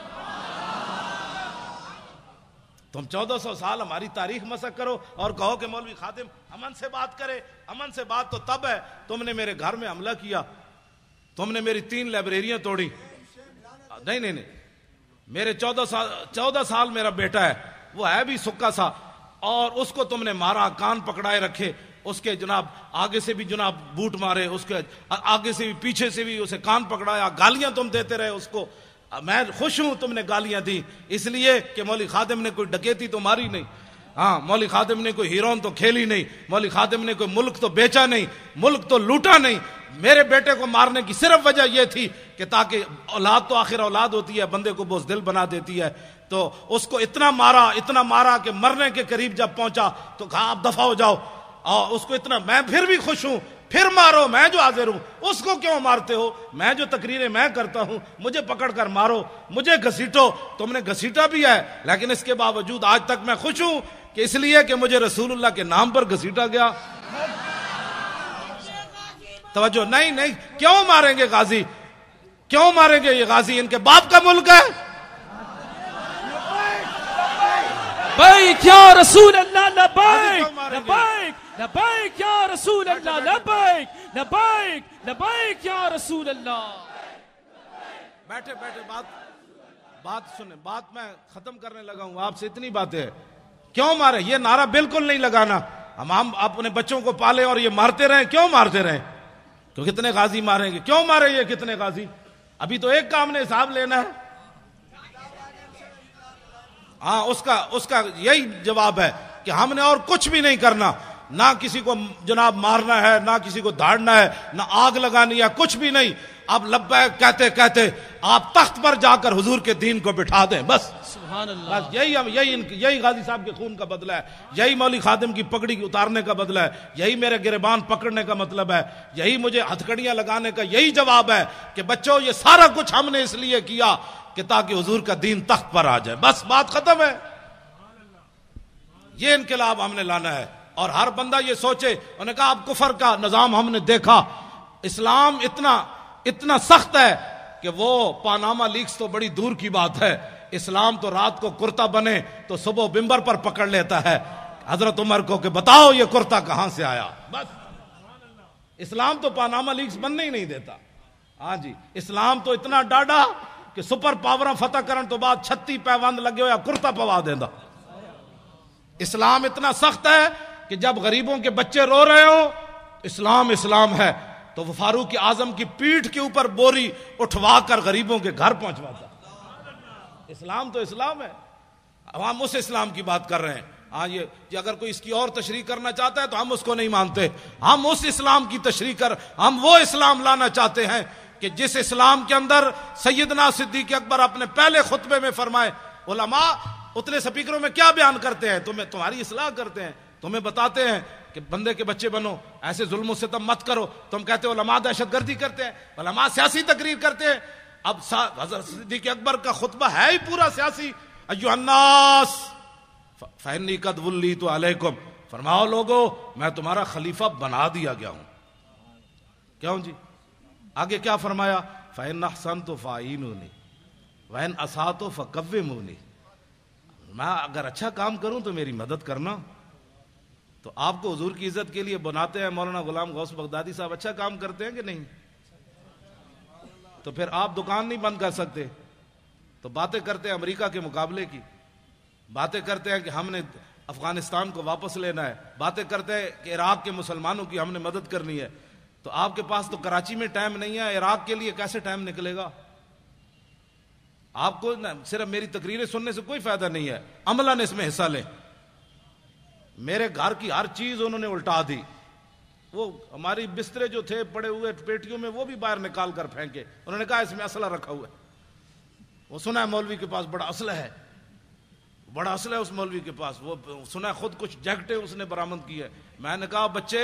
تم 1400 سال ہماری تاریخ مسخ کرو اور کہو کہ مولوی خادم امن سے بات کرے. امن سے بات تو تب ہے، تم نے میرے گھر میں حملہ کیا، تم نے میری 3 لائبریریاں توڑی. نہیں، میرے 14 سال میرا بیٹا ہے، وہ ہے بھی سکا سا، اور اس کو تم نے مارا، کان پکڑائے رکھے، اس کے جناب آگے سے بھی جناب بوٹ مارے، اس کے آگے سے بھی پیچھے سے بھی اسے کان پکڑایا، گالیاں تم دیتے رہے اس کو. میں خوش ہوں تم نے گالیاں دی، اس لیے کہ مولوی خادم نے کوئی ڈکیتی تو ماری نہیں، ہاں مولوی خادم نے کوئی ہیرون تو کھیلی نہیں، مولوی خادم نے کوئی ملک تو بیچا نہیں، ملک تو لوٹا نہیں. میرے بیٹے کو مارنے کی صرف وجہ یہ تھی کہ تاکہ اولاد تو آخر اولاد ہوتی ہے، بندے کو بزدل بنا دیتی ہے. تو اس کو اتنا مارا کہ مرنے کے قریب جب پہنچا تو کہا آپ دفع ہو جاؤ. اور اس کو اتنا، میں پھر بھی خوش ہوں، پھر مارو، میں جو حاضر ہوں. اس کو کیوں مارتے ہو؟ میں جو تقریریں میں کرتا ہوں، مجھے پکڑ کر مارو، مجھے گھسیٹو. تم نے گھسیٹا بھی ہے، لیکن اس کے باوجود آج تک میں خوش ہوں کہ اس لیے کہ مجھے رسول اللہ کے نام پر گھسیٹا گیا. توجہ، نہیں، کیوں ماریں گے غازی؟ کیوں ماریں گے یہ غازی؟ ان کے باپ کا ملک ہے. لبیک یا رسول اللہ، لبیک لبیک لبیک یا رسول اللہ، لبیک لبیک لبیک یا رسول اللہ. بیٹھے بات سنیں، بات میں ختم کرنے لگا ہوں. آپ سے اتنی باتیں ہیں. کیوں مارے؟ یہ نعرہ بالکل نہیں لگانا. ہم اپنے بچوں کو پالے اور یہ مارتے رہیں. کیوں مارتے رہیں؟ تو کتنے غازی ماریں گے؟ کیوں مارے یہ کتنے غازی؟ ابھی تو ایک کام نے حساب لینا ہے. ہاں، اس کا یہی جواب ہے کہ ہم نے اور کچھ بھی نہیں کرنا، نہ کسی کو جناب مارنا ہے، نہ کسی کو دھاڑنا ہے، نہ آگ لگانی ہے، کچھ بھی نہیں. اب لبیک کہتے کہتے آپ تخت پر جا کر حضور کے دین کو بٹھا دیں، بس. سبحان اللہ. بس یہی غازی صاحب کے خون کا بدلہ ہے، یہی مولوی خادم کی پگڑی اتارنے کا بدلہ ہے، یہی میرے گریبان پکڑنے کا مطلب ہے، یہی مجھے ہتھکڑیاں لگانے کا یہی جواب ہے کہ بچوں یہ سارا کچھ ہم نے اس لیے کیا کہ تاکہ حضور کا دین تخت پر آ جائے. بس بات ختم ہے. یہ انقلاب ہم نے لانا ہے. اور ہر بندہ یہ سوچے. انہوں نے کہا اب کفر کا نظام ہم نے دیکھا، اسلام اتنا سخت ہے کہ وہ پاناما لیکس تو بڑی دور کی بات ہے. اسلام تو رات کو کرتا بنے تو صبح ممبر پر پکڑ لیتا ہے. حضرت عمر کو کہ بتاؤ یہ کرتا کہاں سے آیا. بس اسلام تو پاناما لیکس بننے ہی نہیں دیتا. ہاں جی اسلام تو اتنا ڈاڈا کہ سپر پاور فتح کرن تو بعد 36 پیوند لگے ہویا کرتا پوا دیندا. اسلام اتنا سخت ہے کہ جب غریبوں کے بچے رو رہے ہو اسلام اسلام ہے تو وہ فاروق اعظم کی پیٹھ کے اوپر بوری اٹھوا کر غریبوں کے گھر پہنچواتا. اسلام تو اسلام ہے. اب ہم اس اسلام کی بات کر رہے ہیں. ہاں یہ اگر کوئی اس کی اور تشریح کرنا چاہتا ہے تو ہم اس کو نہیں مانتے. ہم اس اسلام کی تشریح ہم وہ اسلام لانا چاہتے ہیں کہ جس اسلام کے اندر سیدنا صدیق اکبر اپنے پہلے خطبے میں فرمائے علماء اتنے سپیکروں میں کیا بیان کرتے ہیں, تمہاری اصلاح کرتے ہیں, تمہیں بتاتے ہیں کہ بندے کے بچے بنو, ایسے ظلم و ستم مت کرو. تم کہتے ہو علماء دہشت گردی کرتے ہیں, علماء سیاسی تقریر کرتے ہیں. اب حضرت صدیق اکبر کا خطبہ ہے ہی پورا سیاسی. ایھا الناس فإنی قد ولیت علیکم, فرماؤ لوگو میں تمہارا خلیفہ بنا دیا گیا ہوں. کیوں جی؟ آگے کیا فرمایا؟ فإن أحسنت فأعینونی وإن أسأت فقومونی. میں اگر اچھا کام کروں تو میری مدد کرنا. تو آپ کو حضور کی عزت کے لیے بناتے ہیں. مولانا غلام غوث بغدادی صاحب اچھا کام کرتے ہیں کہ نہیں؟ تو پھر آپ دکان نہیں بند کر سکتے. تو باتیں کرتے ہیں امریکہ کے مقابلے کی, باتیں کرتے ہیں کہ ہم نے افغانستان کو واپس لینا ہے, باتیں کرتے ہیں کہ عراق کے مسلمانوں کی ہم نے مدد کرنی ہے. تو آپ کے پاس تو کراچی میں ٹائم نہیں ہے, عراق کے لیے کیسے ٹائم نکلے گا؟ آپ کو صرف میری تقریریں سننے سے کوئی فائدہ نہیں ہے, عملاً اس میں حصہ لیں. میرے گھر کی ہر چیز انہوں نے الٹا دی. وہ ہماری بسترے جو تھے پڑے ہوئے پیٹیوں میں وہ بھی باہر نکال کر پھینکے. انہوں نے کہا اس میں اسلحہ رکھا ہوا ہے. وہ سنا ہے مولوی کے پاس بڑا اسلحہ ہے, بڑا اسلحہ ہے اس مولوی کے پاس. وہ سنا ہے خود کچھ جیکٹیں اس نے برآمد کی ہے. میں نے کہا بچے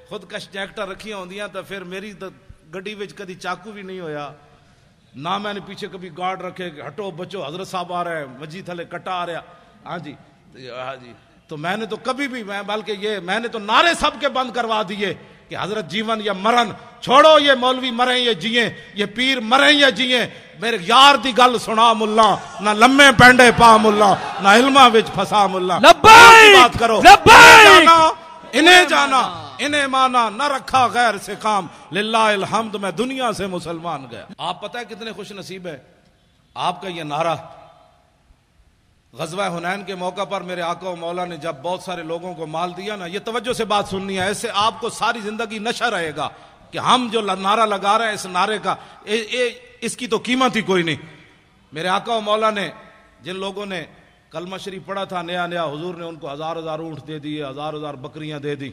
خود کش جیکٹاں رکھیاں ہوندیاں تو پھر میری گڈی وچ کدی چاقو بھی نہیں ہویا, نہ میں نے پیچھے کبھی گارڈ رکھے کہ ہٹو بچو حضرت صاحب آ رہے ہیں, مجھے تھلے کٹا آ رہا. ہاں جی ہاں جی. تو میں نے تو کبھی بھی بلکہ یہ میں نے تو نعرے سب کے بند کروا دیے کہ حضرت جیون یا مرن, چھوڑو یہ مولوی مریں یا جیئیں, یہ پیر مریں یا جیئیں, میرے یار دی گل سنا ملا, نہ لمے پینڈے پا ملا, نہ علماں وچ پھسا ملا. لبیک بات کرو, لبیک انہیں جانا انہیں مانا, نہ رکھا غیر سے کام, للہ الحمد میں دنیا سے مسلمان گیا. آپ پتہ ہے کتنے خوش نصیب ہے آپ کا یہ نعرہ. غزوہ حنین کے موقع پر میرے آقا و مولا نے جب بہت سارے لوگوں کو مال دیا نا, یہ توجہ سے بات سننی ہے, ایسے آپ کو ساری زندگی نشہ رہے گا کہ ہم جو نعرہ لگا رہے ہیں اس نعرے کا اس کی تو قیمت ہی کوئی نہیں. میرے آقا و مولا نے جن لوگوں نے کلمہ شریف پڑھا تھا نیا نیا, حضور نے ان کو 1000 اونٹ دے دیے, 1000 بکریاں دے دی.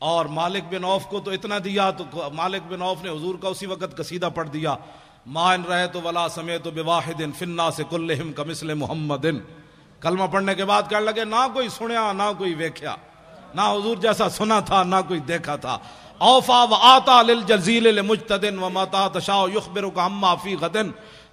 اور مالک بن عوف کو تو اتنا دیا, تو مالک بن عوف نے حضور کا اسی وقت قصیدہ پڑھ دیا, ما ان رأیت ولا سمعت بواحد فی الناس کلہم کمثل محمد. کلمہ پڑھنے کے بعد کہنے لگے نہ کوئی سنیا نہ کوئی ویکھیا, نہ حضور جیسا سنا تھا نہ کوئی دیکھا تھا. اوفا و آتا للجزیل لمجتدن وما تشاء یخبرک عما فی غد.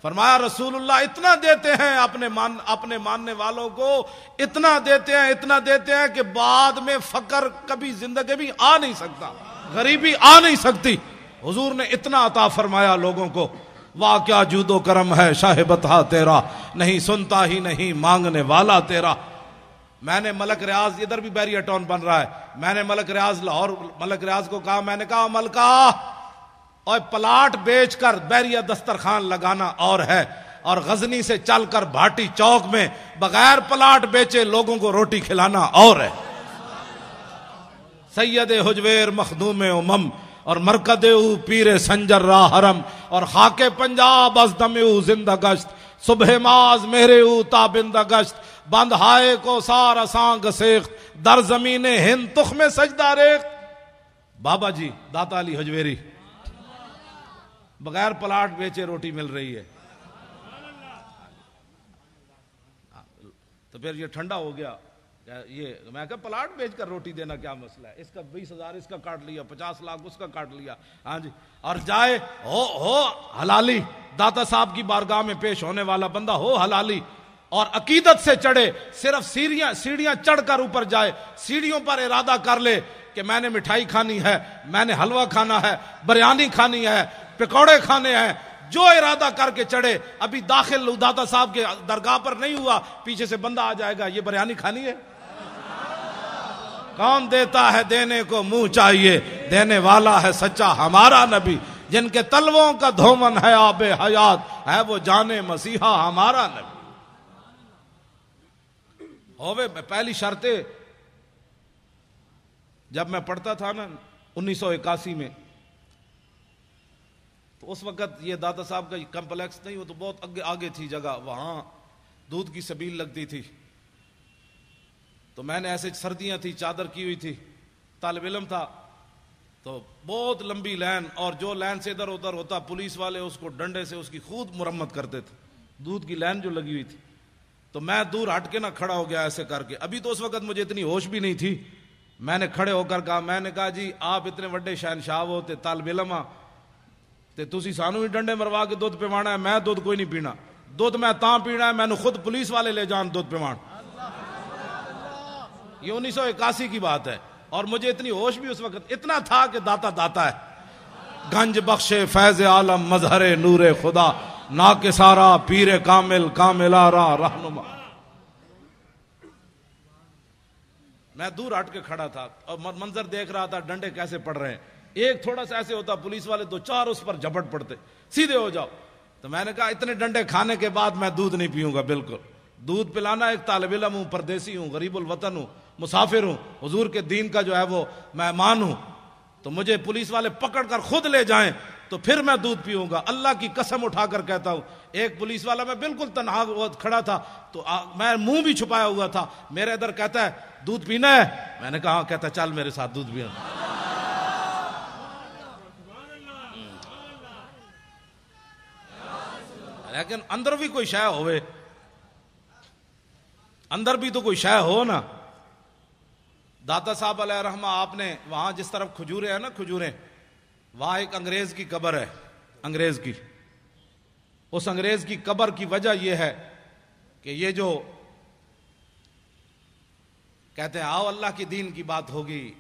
فرمایا رسول اللہ اتنا دیتے ہیں اپنے ماننے والوں کو, اتنا دیتے ہیں کہ بعد میں فقر کبھی زندگی بھی آ نہیں سکتا, غریبی آ نہیں سکتی. حضور نے اتنا عطا فرمایا لوگوں کو. واہ کیا جود و کرم ہے شاہ بطحہ تیرا, نہیں سنتا ہی نہیں مانگنے والا تیرا. میں نے ملک ریاض, ادھر بھی بیریا ٹاؤن بن رہا ہے, میں نے ملک ریاض لاہور ملک ریاض کو کہا, میں نے کہا ملکہ اور پلاٹ بیچ کر بیریا دسترخوان لگانا اور ہے, اور غزنی سے چل کر بھاٹی چوک میں بغیر پلاٹ بیچے لوگوں کو روٹی کھلانا اور ہے. سید حجویر مخدوم امم اور مرکد او پیر سنجر راہ حرم, اور خاک پنجاب از دم او زندہ گشت, صبح ماز میرے او تابندہ گشت, بند ہائے کو سار اساں گسیخت, در زمین ہند تخم سجدہ ریخت. بابا جی داتا علی حجویری بغیر پلاٹ بیچے روٹی مل رہی ہے. تو پھر یہ ٹھنڈا ہو گیا, یہ میں کہا پلاٹ بیچ کر روٹی دینا کیا مسئلہ ہے, اس کا 20,000 اس کا کاٹ لیا, 50 لاکھ اس کا کاٹ لیا. ہاں جی, اور جائے ہو حلالی, داتا صاحب کی بارگاہ میں پیش ہونے والا بندہ ہو حلالی, اور عقیدت سے چڑھے, صرف سیڑھیاں چڑھ کر اوپر جائے, سیڑھیوں پر ارادہ کر لے کہ میں نے مٹھائی کھانی ہے, میں نے حلوہ کھانا ہے, بریانی کھانی ہے, پکوڑے کھانے ہیں, جو ارادہ کر کے چڑھے. ابھی داخل داتا صاحب کے درگاہ پر نہیں ہوا, پیچھے سے بندہ آ جائے گا, یہ بریانی کھانی ہے, کون دیتا ہے دینے کو منہ چاہیے، دینے والا ہے سچا ہمارا نبی، جن کے تلووں کا دھومن ہے آب حیات، ہے وہ جان مسیحا ہمارا نبی۔ ہوئے پہلی شرط جب میں پڑھتا تھا نا 1981 میں، تو اس وقت یہ داتا صاحب کا کمپلیکس نہیں، وہ تو بہت آگے تھی جگہ، وہاں دودھ کی سبیل لگتی تھی، تو میں نے ایسے سردیاں تھی، چادر کی ہوئی تھی، طالب علم تھا، تو بہت لمبی لائن، اور جو لائن سے ادھر ادھر ہوتا پولیس والے اس کو ڈنڈے سے اس کی خود مرمت کرتے تھے، دودھ کی لائن جو لگی ہوئی تھی، تو میں دور ہٹ کے نہ کھڑا ہو گیا ایسے کر کے، ابھی تو اس وقت مجھے اتنی ہوش بھی نہیں تھی، میں نے کھڑے ہو کر کہا، میں نے کہا جی آپ اتنے بڑے شہنشاہ ہوتے طالب علم تے تسی سانو بھی ڈنڈے مروا کے دودھ پیوانا ہے، میں دودھ کوئی نہیں پینا، دودھ میں تاں پینا ہے میں نے خود پولیس والے لے جان دودھ پیوان۔ یہ 1981 کی بات ہے، اور مجھے اتنی ہوش بھی اس وقت اتنا تھا کہ داتا داتا ہے، گنج بخشے فیض عالم مظہر نور خدا، نا کے سارا پیر کامل کامل آرا رہنما۔ میں دور ہٹ کے کھڑا تھا اور منظر دیکھ رہا تھا ڈنڈے کیسے پڑ رہے ہیں، ایک تھوڑا سا ایسے ہوتا پولیس والے دو چار اس پر جھپٹ پڑتے، سیدھے ہو جاؤ، تو میں نے کہا اتنے ڈنڈے کھانے کے بعد میں دودھ نہیں پیوں گا، بالکل دودھ پلانا، ایک طالب علم ہوں، پردیسی ہوں، غریب الوطن ہوں، مسافر ہوں، حضور کے دین کا جو ہے وہ مہمان ہوں، تو مجھے پولیس والے پکڑ کر خود لے جائیں تو پھر میں دودھ پیوں گا، اللہ کی قسم اٹھا کر کہتا ہوں۔ ایک پولیس والا، میں بالکل تنہا کھڑا تھا، تو میں منہ بھی چھپایا ہوا تھا، میرے ادھر کہتا ہے دودھ پینا ہے، میں نے کہا کہتا چل میرے ساتھ دودھ پینا۔ لیکن اندر بھی کوئی شے ہوئے، اندر بھی تو کوئی شے ہو نا۔ داتا صاحب علیہ رحمہ آپ نے وہاں جس طرف کھجورے ہیں نا، کھجورے، وہاں ایک انگریز کی قبر ہے، انگریز کی، اس انگریز کی قبر کی وجہ یہ ہے کہ یہ جو کہتے ہیں آؤ اللہ کی دین کی بات ہوگی،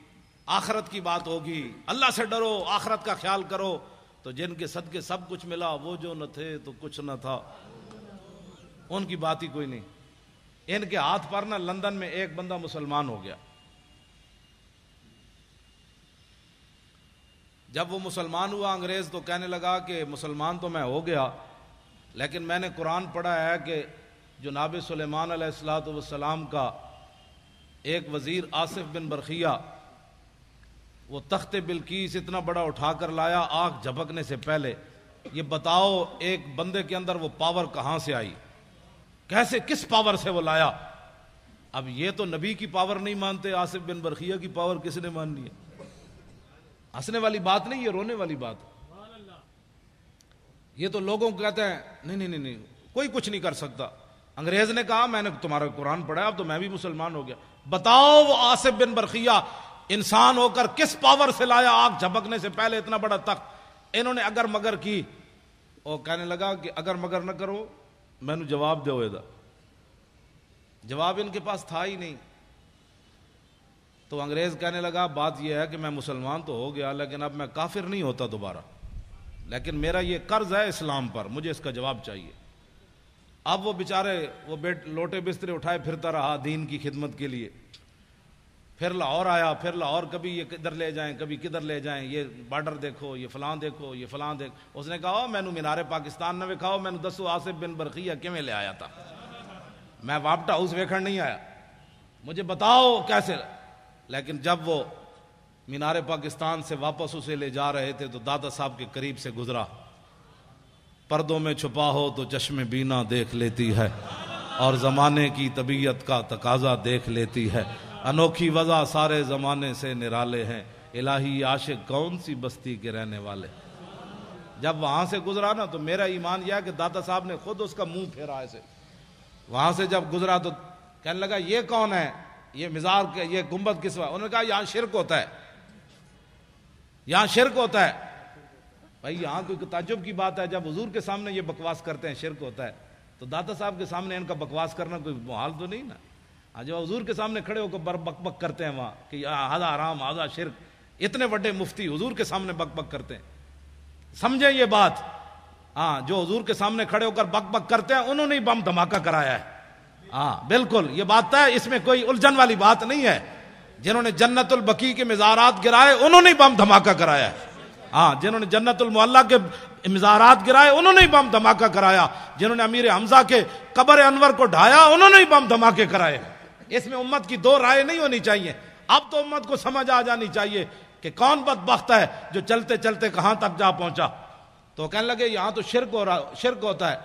آخرت کی بات ہوگی، اللہ سے ڈرو، آخرت کا خیال کرو، تو جن کے صدقے سب کچھ ملا، وہ جو نہ تھے تو کچھ نہ تھا، ان کی بات ہی کوئی نہیں۔ ان کے ہاتھ پر نہ لندن میں ایک بندہ مسلمان ہو گیا، جب وہ مسلمان ہوا انگریز تو کہنے لگا کہ مسلمان تو میں ہو گیا، لیکن میں نے قرآن پڑھا ہے کہ جناب سلیمان علیہ السلام کا ایک وزیر آصف بن برخیہ، وہ تخت بلقیس اتنا بڑا اٹھا کر لایا آنکھ جھپکنے سے پہلے، یہ بتاؤ ایک بندے کے اندر وہ پاور کہاں سے آئی، کیسے کس پاور سے وہ لایا؟ اب یہ تو نبی کی پاور نہیں مانتے، آصف بن برخیہ کی پاور کس نے ماننی ہے؟ ہنسنے والی بات نہیں، یہ رونے والی بات۔ یہ تو لوگوں کو کہتے ہیں نہیں کوئی کچھ نہیں کر سکتا۔ انگریز نے کہا میں نے تمہارا قرآن پڑھا، اب تو میں بھی مسلمان ہو گیا، بتاؤ وہ آصف بن برخیہ انسان ہو کر کس پاور سے لایا آنکھ جھپکنے سے پہلے اتنا بڑا تخت؟ انہوں نے اگر مگر کی، اور کہنے لگا کہ اگر مگر نہ کرو میں نے جواب دو، جواب ان کے پاس تھا ہی نہیں۔ تو انگریز کہنے لگا بات یہ ہے کہ میں مسلمان تو ہو گیا، لیکن اب میں کافر نہیں ہوتا دوبارہ، لیکن میرا یہ قرض ہے اسلام پر، مجھے اس کا جواب چاہیے۔ اب وہ بیچارے وہ لوٹے بسترے اٹھائے پھرتا رہا دین کی خدمت کے لیے، پھر لاہور آیا، پھر لاہور کبھی یہ کدھر لے جائیں کبھی کدھر لے جائیں، یہ بارڈر دیکھو، یہ فلاں دیکھو، یہ فلاں دیکھو۔ اس نے کہا میں مینار پاکستان نہ وکھاؤ، میں دسو آصف بن برخیہ کیویں لے آیا تھا، میں واپٹ ہاؤس ویکھن نہیں آیا، مجھے بتاؤ کیسے۔ لیکن جب وہ مینار پاکستان سے واپس اسے لے جا رہے تھے تو دادا صاحب کے قریب سے گزرا، پردوں میں چھپا ہو تو چشم بینا دیکھ لیتی ہے، اور زمانے کی طبیعت کا تقاضا دیکھ لیتی ہے، انوکھی وضع سارے زمانے سے نرالے ہیں، الہی عاشق کون سی بستی کے رہنے والے۔ جب وہاں سے گزرا نا تو میرا ایمان یہ ہے کہ دادا صاحب نے خود اس کا منہ پھیرا ایسے، وہاں سے جب گزرا تو کہنے لگا یہ کون ہے، یہ مزار کے یہ گنبد کس وقت؟ انہوں نے کہا یہاں شرک ہوتا ہے، یہاں شرک ہوتا ہے۔ بھائی یہاں کوئی تعجب کی بات ہے، جب حضور کے سامنے یہ بکواس کرتے ہیں شرک ہوتا ہے، تو داتا صاحب کے سامنے ان کا بکواس کرنا کوئی محال تو نہیں نا۔ جو حضور کے سامنے کھڑے ہو کر بک بک کرتے ہیں وہاں کہ آدھا حرام آدھا شرک، اتنے بڑے مفتی حضور کے سامنے بک بک کرتے ہیں، سمجھیں یہ بات۔ ہاں جو حضور کے سامنے کھڑے ہو کر بک بک کرتے ہیں انہوں نے بم دھماکہ کرایا ہے، ہاں بالکل یہ بات ہے، اس میں کوئی الجھن والی بات نہیں ہے۔ جنہوں نے جنت البقیع کے مزارات گرائے انہوں نے بم دھماکہ کرایا ہے. ہاں، جنہوں نے جنت المعلیٰ کے مزارات گرائے انہوں نے بم دھماکہ کرایا. جنہوں نے امیر حمزہ کے قبر انور کو ڈھایا انہوں نے بم دھماکے کرائے. اس میں امت کی دو رائے نہیں ہونی چاہیے. اب تو امت کو سمجھ آ جانی چاہیے کہ کون بدبخت ہے جو چلتے چلتے کہاں تک جا پہنچا. تو کہنے لگے یہاں تو شرک ہوتا ہے.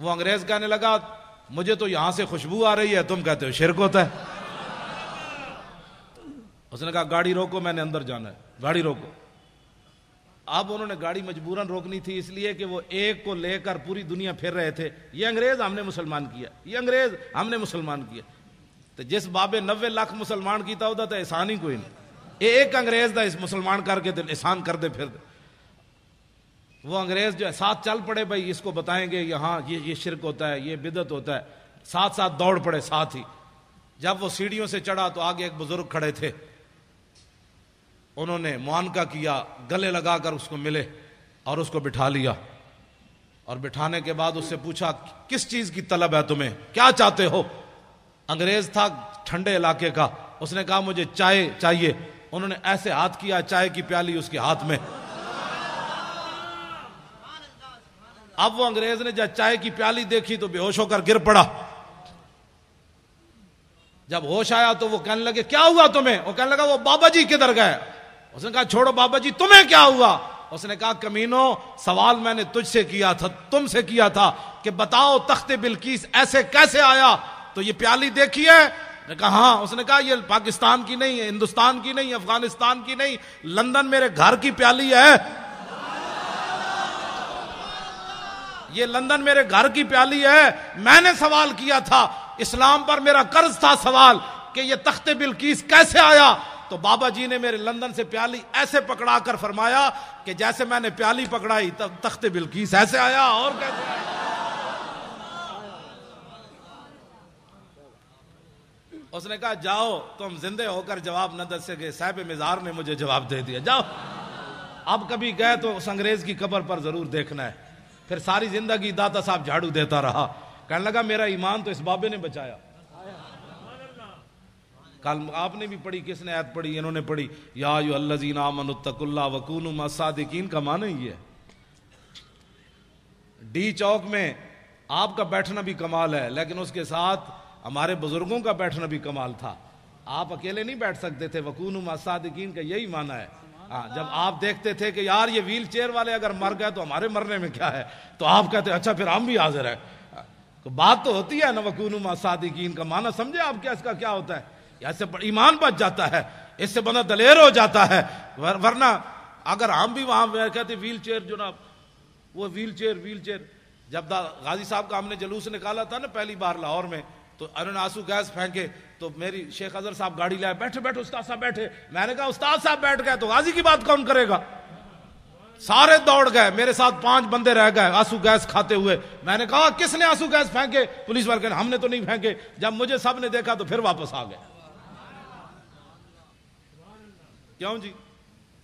وہ انگریز کہنے لگا مجھے تو یہاں سے خوشبو آ رہی ہے، تم کہتے ہو شرک ہوتا ہے. اس نے کہا گاڑی روکو، میں نے اندر جانا ہے، گاڑی روکو. اب انہوں نے گاڑی مجبوراً روکنی تھی اس لیے کہ وہ ایک کو لے کر پوری دنیا پھر رہے تھے. یہ انگریز ہم نے مسلمان کیا، یہ انگریز ہم نے مسلمان کیا. تو جس بابے 90 لاکھ مسلمان کیتا ہوتا تو احسان ہی کوئی نہیں. ایک انگریز دا اس مسلمان کر کے احسان کر دے پھر دے. وہ انگریز جو ہے ساتھ چل پڑے، بھائی اس کو بتائیں گے یہاں یہ شرک ہوتا ہے، یہ بدعت ہوتا ہے. ساتھ ساتھ دوڑ پڑے ساتھ ہی. جب وہ سیڑھیوں سے چڑھا تو آگے ایک بزرگ کھڑے تھے. انہوں نے معانقہ کیا، گلے لگا کر اس کو ملے اور اس کو بٹھا لیا. اور بٹھانے کے بعد اس سے پوچھا کس چیز کی طلب ہے تمہیں، کیا چاہتے ہو. انگریز تھا ٹھنڈے علاقے کا. اس نے کہا مجھے چائے چاہیے. انہوں نے ایسے ہاتھ کیا، چائے کی پیالی اس کے ہاتھ میں. اب وہ انگریز نے جب چائے کی پیالی دیکھی تو بے ہوش ہو کر گر پڑا. جب ہوش آیا تو وہ کہنے لگے کیا ہوا تمہیں. وہ کہنے لگا وہ بابا جی کدھر گئے. اس نے کہا چھوڑو بابا جی، تمہیں کیا ہوا. اس نے کہا کمینو، سوال میں نے تجھ سے کیا تھا، تم سے کیا تھا کہ بتاؤ تخت بلقیس ایسے کیسے آیا. تو یہ پیالی دیکھی ہے. نے کہا ہاں. اس نے کہا یہ پاکستان کی نہیں ہے، ہندوستان کی نہیں، افغانستان کی نہیں، لندن میرے گھر کی پیالی ہے. یہ لندن میرے گھر کی پیالی ہے. میں نے سوال کیا تھا، اسلام پر میرا قرض تھا سوال کہ یہ تخت بلقیس کیسے آیا. تو بابا جی نے میرے لندن سے پیالی ایسے پکڑا کر فرمایا کہ جیسے میں نے پیالی پکڑائی تخت بلقیس ایسے آیا. اور کیسے آیا؟ اس نے کہا جاؤ تم زندے ہو کر جواب نہ دے سکے، صاحب مزار نے مجھے جواب دے دیا، جاؤ. اب کبھی گئے تو اس انگریز کی قبر پر ضرور دیکھنا ہے. پھر ساری زندگی داتا صاحب جھاڑو دیتا رہا. کہنے لگا میرا ایمان تو اس بابے نے بچایا. کل آپ نے بھی پڑھی، کس نے آیت پڑھی؟ انہوں نے پڑھی یا ایھا الذین آمنوا اتقوا اللہ وکونوا مع الصادقین. کا معنی یہ ہے ڈی چوک میں آپ کا بیٹھنا بھی کمال ہے، لیکن اس کے ساتھ ہمارے بزرگوں کا بیٹھنا بھی کمال تھا. آپ اکیلے نہیں بیٹھ سکتے تھے. وکونوا مع الصادقین کا یہی معنی ہے. جب آپ دیکھتے تھے کہ یار یہ ویل چیئر والے اگر مر گئے تو ہمارے مرنے میں کیا ہے، تو آپ کہتے اچھا پھر ہم بھی حاضر ہیں. بات تو ہوتی ہے نا وکونوا مع الصادقین کا معنی سمجھے آپ کیا اس کا کیا ہوتا ہے. اس سے ایمان بچ جاتا ہے، اس سے بندہ دلیر ہو جاتا ہے. ورنہ اگر ہم بھی وہاں کہتے ویل چیئر جناب، وہ ویل چیئر جب غازی صاحب کا ہم نے جلوس نکالا تھا نا پہلی بار لاہور میں، تو انہوں نے آنسو گیس پھینکے تو میری شیخ اظہر صاحب گاڑی لائے، بیٹھے بیٹھے استاد صاحب بیٹھے. میں نے کہا استاد صاحب بیٹھ گئے تو غازی کی بات کون کرے گا. سارے دوڑ گئے، میرے ساتھ 5 بندے رہ گئے آنسو گیس کھاتے ہوئے. میں نے کہا کس نے آنسو گیس پھینکے؟ پولیس والے کہنے ہم نے تو نہیں پھینکے. جب مجھے سب نے دیکھا تو پھر واپس آ گئے. کیوں جی؟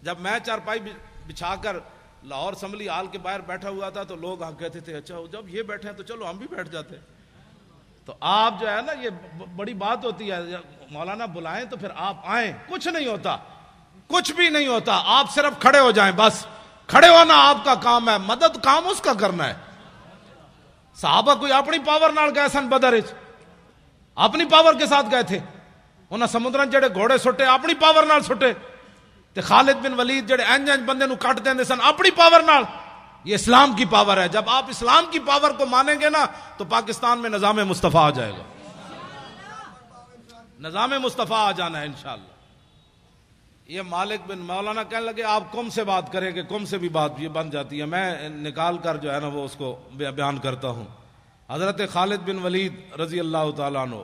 جب میں چارپائی بچھا کر لاہور اسمبلی ہال کے باہر بیٹھا ہوا تھا تو لوگ کہتے تھے اچھا جب یہ بیٹھے ہیں تو چلو ہم بھی بیٹھ جاتے. تو آپ جو ہے نا یہ بڑی بات ہوتی ہے، مولانا بلائیں تو پھر آپ آئیں. کچھ نہیں ہوتا، کچھ بھی نہیں ہوتا. آپ صرف کھڑے ہو جائیں، بس کھڑے ہونا آپ کا کام ہے، مدد کام اس کا کرنا ہے. صحابہ کوئی اپنی پاور نال گئے سن بدر وچ، اپنی پاور کے ساتھ گئے تھے. انہاں سمندرن جڑے گھوڑے سٹے اپنی پاور نال سٹے. تے خالد بن ولید جڑے انج بندے نو کٹ دیندے سن اپنی پاور نال. یہ اسلام کی پاور ہے. جب آپ اسلام کی پاور کو مانیں گے نا تو پاکستان میں نظام مصطفیٰ آ جائے گا. نظام مصطفیٰ آ جانا ہے انشاءاللہ. یہ مالک بن مولانا کہنے لگے آپ کم سے بات کریں کہ کم سے بھی بات یہ بن جاتی ہے. میں نکال کر جو ہے نا وہ اس کو بیان کرتا ہوں. حضرت خالد بن ولید رضی اللہ تعالیٰ عنہ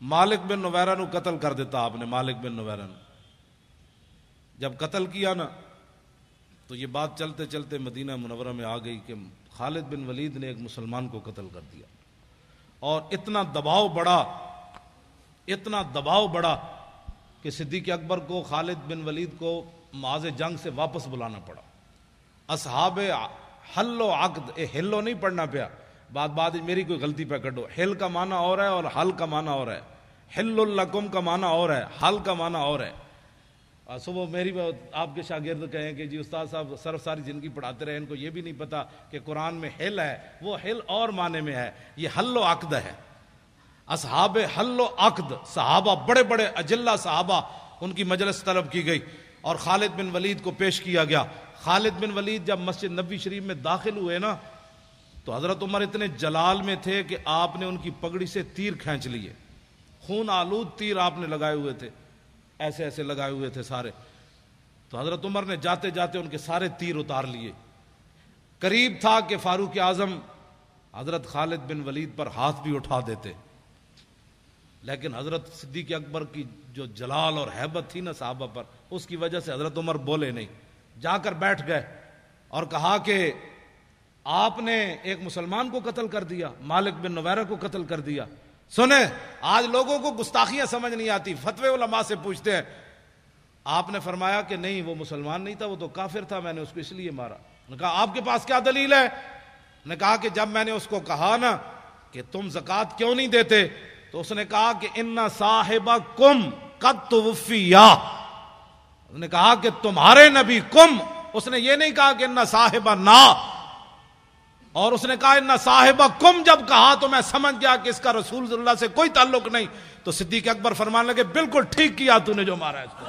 مالک بن نویرہ نو قتل کر دیتا. آپ نے مالک بن نویرہ نو جب قتل کیا نا تو یہ بات چلتے چلتے مدینہ منورہ میں آ گئی کہ خالد بن ولید نے ایک مسلمان کو قتل کر دیا. اور اتنا دباؤ بڑا کہ صدیق اکبر کو خالد بن ولید کو معاذ جنگ سے واپس بلانا پڑا. اصحاب حل و عقد، ہلو نہیں پڑھنا پیا، بات میری کوئی غلطی پہ کڈو. ہل کا معنی اور ہے اور حل کا معنی اور ہے. حل لکم کا معنی اور ہے، حل کا معنی اور ہے. صبح میری آپ کے شاگرد کہیں کہ جی استاد صاحب صرف ساری زندگی پڑھاتے رہے، ان کو یہ بھی نہیں پتا کہ قرآن میں حل ہے، وہ حل اور معنی میں ہے، یہ حل و عقد ہے. اصحاب حل و عقد، صحابہ بڑے بڑے اجلہ صحابہ، ان کی مجلس طلب کی گئی اور خالد بن ولید کو پیش کیا گیا. خالد بن ولید جب مسجد نبوی شریف میں داخل ہوئے نا تو حضرت عمر اتنے جلال میں تھے کہ آپ نے ان کی پگڑی سے تیر کھینچ لیے، خون آلود تیر آپ نے لگائے ہوئے تھے، ایسے ایسے لگائے ہوئے تھے سارے. تو حضرت عمر نے جاتے جاتے ان کے سارے تیر اتار لیے. قریب تھا کہ فاروق اعظم حضرت خالد بن ولید پر ہاتھ بھی اٹھا دیتے، لیکن حضرت صدیق اکبر کی جو جلال اور ہیبت تھی نا صحابہ پر، اس کی وجہ سے حضرت عمر بولے نہیں، جا کر بیٹھ گئے اور کہا کہ آپ نے ایک مسلمان کو قتل کر دیا، مالک بن نویرہ کو قتل کر دیا. سنیں، آج لوگوں کو گستاخیاں سمجھ نہیں آتی، فتوے علماء سے پوچھتے ہیں. آپ نے فرمایا کہ نہیں، وہ مسلمان نہیں تھا، وہ تو کافر تھا، میں نے اس کو اس لیے مارا. نے کہا آپ کے پاس کیا دلیل ہے؟ نے کہا کہ جب میں نے اس کو کہا نا کہ تم زکوٰۃ کیوں نہیں دیتے تو اس نے کہا کہ ان صاحبکم قد توفیا. اس نے کہا کہ تمہارے نبی کم، اس نے یہ نہیں کہا کہ ان صاحبنا، اور اس نے کہا ان صاحبکم. جب کہا تو میں سمجھ گیا کہ اس کا رسول صلی اللہ سے کوئی تعلق نہیں. تو صدیق اکبر فرمانے لگے بالکل ٹھیک کیا تو نے جو مارا ہے اس کو.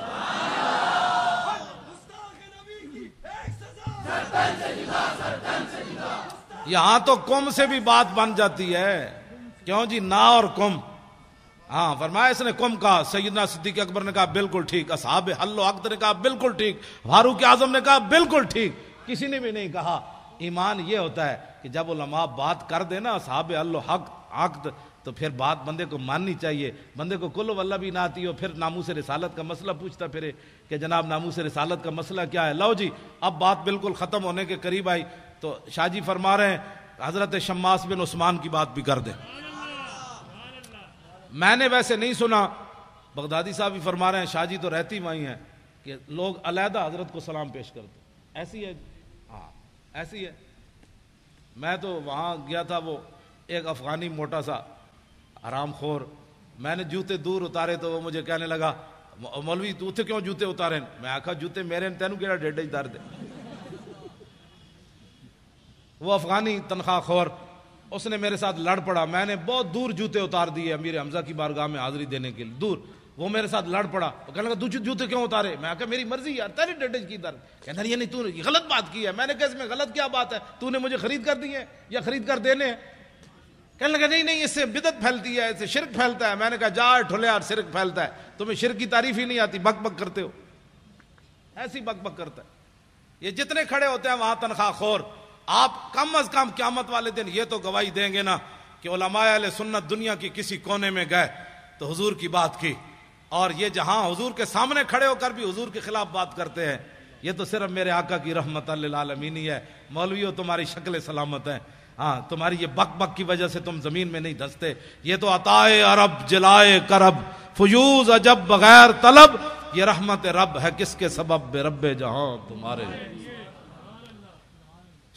یہاں تو کم سے بھی بات بن جاتی ہے، کیوں جی نا اور کم. ہاں فرمایا اس نے کم کہا، سیدنا صدیق اکبر نے کہا بالکل ٹھیک، اصحاب حل و عقد نے کہا بالکل ٹھیک، فاروق اعظم نے کہا بالکل ٹھیک، کسی نے بھی نہیں کہا. ایمان یہ ہوتا ہے کہ جب علماء بات کر دے نا اصحاب حل و عقد تو پھر بات بندے کو ماننی چاہیے. بندے کو کل واللہ بھی نہ آتی ہو، پھر ناموس رسالت کا مسئلہ پوچھتا پھرے کہ جناب ناموس رسالت کا مسئلہ کیا ہے. لو جی اب بات بالکل ختم ہونے کے قریب آئی تو شاہ جی فرما رہے ہیں حضرت شماس بن عثمان کی بات بھی کر دیں. میں نے ویسے نہیں سنا، بغدادی صاحب بھی فرما رہے ہیں، شاہ جی تو رہتی وہیں ہیں، کہ لوگ علیحدہ حضرت کو سلام پیش کرتے. ایسی ہے، ہاں ایسی ہے. میں تو وہاں گیا تھا، وہ ایک افغانی موٹا سا حرام خور، میں نے جوتے دور اتارے تو وہ مجھے کہنے لگا مولوی تو اتنے کیوں جوتے اتارے؟ میں آکھا جوتے میرے تینوں کیڑا ڈیڈا ہی اتار دے. وہ افغانی تنخواہ خور، اس نے میرے ساتھ لڑ پڑا. میں نے بہت دور جوتے اتار دیے امیر حمزہ کی بارگاہ میں حاضری دینے کے لیے، دور. وہ میرے ساتھ لڑ پڑا، وہ کہنے لگا جوتے کیوں اتارے؟ میں کہا میری مرضی یار، تیری ڈیڈج کی درد. کہنا یہ نہیں، تو نے غلط بات کی ہے. میں نے کہا اس میں غلط کیا بات ہے؟ تو نے مجھے خرید کر دی ہے یا خرید کر دینے ہیں؟ کہنے لگا نہیں اس سے بدعت پھیلتی ہے، اس سے شرک پھیلتا ہے. میں نے کہا جا ٹھولے یار، شرک پھیلتا ہے، تمہیں شرک کی تعریف ہی نہیں آتی، بک بک کرتے ہو. ایسی بک بک کرتا ہے. یہ جتنے کھڑے ہوتے ہیں وہاں تنخواہ خور، آپ کم از کم قیامت والے دن یہ تو گواہی دیں گے نا کہ علماء اہل سنت دنیا کی کسی کونے میں گئے تو حضور کی بات کی، اور یہ جہاں حضور کے سامنے کھڑے ہو کر بھی حضور کے خلاف بات کرتے ہیں. یہ تو صرف میرے آقا کی رحمت للعالمین ہی ہے. مولویوں تمہاری شکل سلامت ہے، ہاں تمہاری یہ بک بک کی وجہ سے تم زمین میں نہیں دھستے. یہ تو عطائے عرب جلائے کرب فیوز عجب بغیر طلب، یہ رحمت رب ہے کس کے سبب بے رب جہاں تمہارے.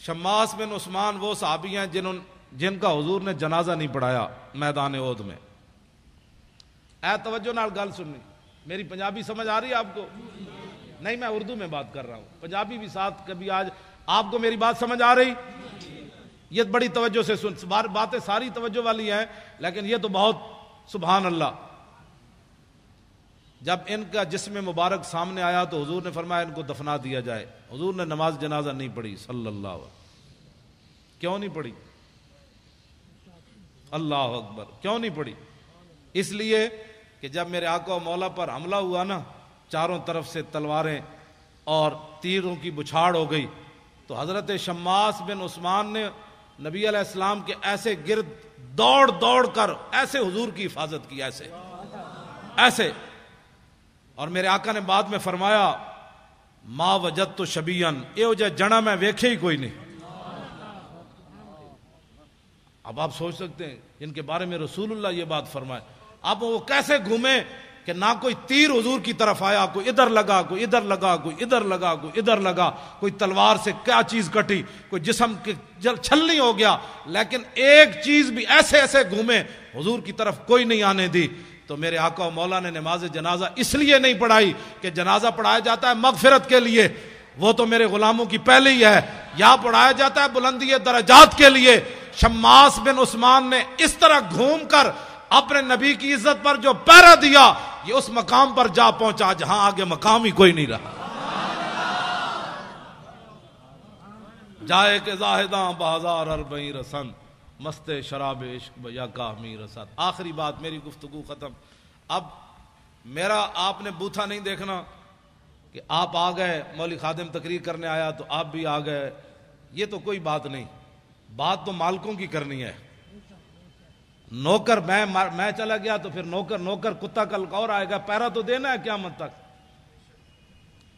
شماس بن عثمان وہ صحابی ہیں جن کا حضور نے جنازہ نہیں پڑھایا میدان احد میں. اے توجہ نال گل سننی، میری پنجابی سمجھ آ رہی ہے آپ کو؟ نہیں میں اردو میں بات کر رہا ہوں، پنجابی بھی ساتھ کبھی. آج آپ کو میری بات سمجھ آ رہی؟ یہ بڑی توجہ سے سن، باتیں ساری توجہ والی ہیں لیکن یہ تو بہت سبحان اللہ. جب ان کا جسم مبارک سامنے آیا تو حضور نے فرمایا ان کو دفنا دیا جائے. حضور نے نماز جنازہ نہیں پڑھی صلی اللہ علیہ وسلم. کیوں نہیں پڑھی؟ اللہ اکبر. کیوں نہیں پڑھی؟ اس لیے کہ جب میرے آقا و مولا پر حملہ ہوا نا، چاروں طرف سے تلواریں اور تیروں کی بچھاڑ ہو گئی، تو حضرت شماس بن عثمان نے نبی علیہ السلام کے ایسے گرد دوڑ دوڑ کر ایسے حضور کی حفاظت کی، ایسے. اور میرے آقا نے بعد میں فرمایا ما وجدت شبیان، یہ جہ جنا میں ویکھے ہی کوئی نہیں. اب آپ سوچ سکتے ہیں جن کے بارے میں رسول اللہ یہ بات فرمائے، اب وہ کیسے گھومے کہ نہ کوئی تیر حضور کی طرف آیا، کوئی ادھر لگا، کوئی ادھر لگا، کوئی ادھر لگا، کوئی ادھر لگا، کوئی تلوار سے کیا چیز کٹی، کوئی جسم کے چھلنی ہو گیا، لیکن ایک چیز بھی ایسے ایسے گھومے حضور کی طرف کوئی نہیں آنے دی. تو میرے آقا و مولا نے نماز جنازہ اس لیے نہیں پڑھائی کہ جنازہ پڑھایا جاتا ہے مغفرت کے لیے، وہ تو میرے غلاموں کی پہلے ہی ہے، یا پڑھایا جاتا ہے بلندی درجات کے لیے۔ شماس بن عثمان نے اس طرح گھوم کر اپنے نبی کی عزت پر جو پہرا دیا، یہ اس مقام پر جا پہنچا جہاں آگے مقام ہی کوئی نہیں رہا۔ جائے کہ زاہداں بازار اربعین رسن، مست شراب عشق بیا کامی رسد۔ آخری بات، میری گفتگو ختم۔ اب میرا آپ نے بوتھا نہیں دیکھنا کہ آپ آ گئے، مولوی خادم تقریر کرنے آیا تو آپ بھی آ گئے، یہ تو کوئی بات نہیں، بات تو مالکوں کی کرنی ہے۔ نوکر میں چلا گیا تو پھر نوکر کتا کل اور آئے گا، پیرا تو دینا ہے قیامت تک۔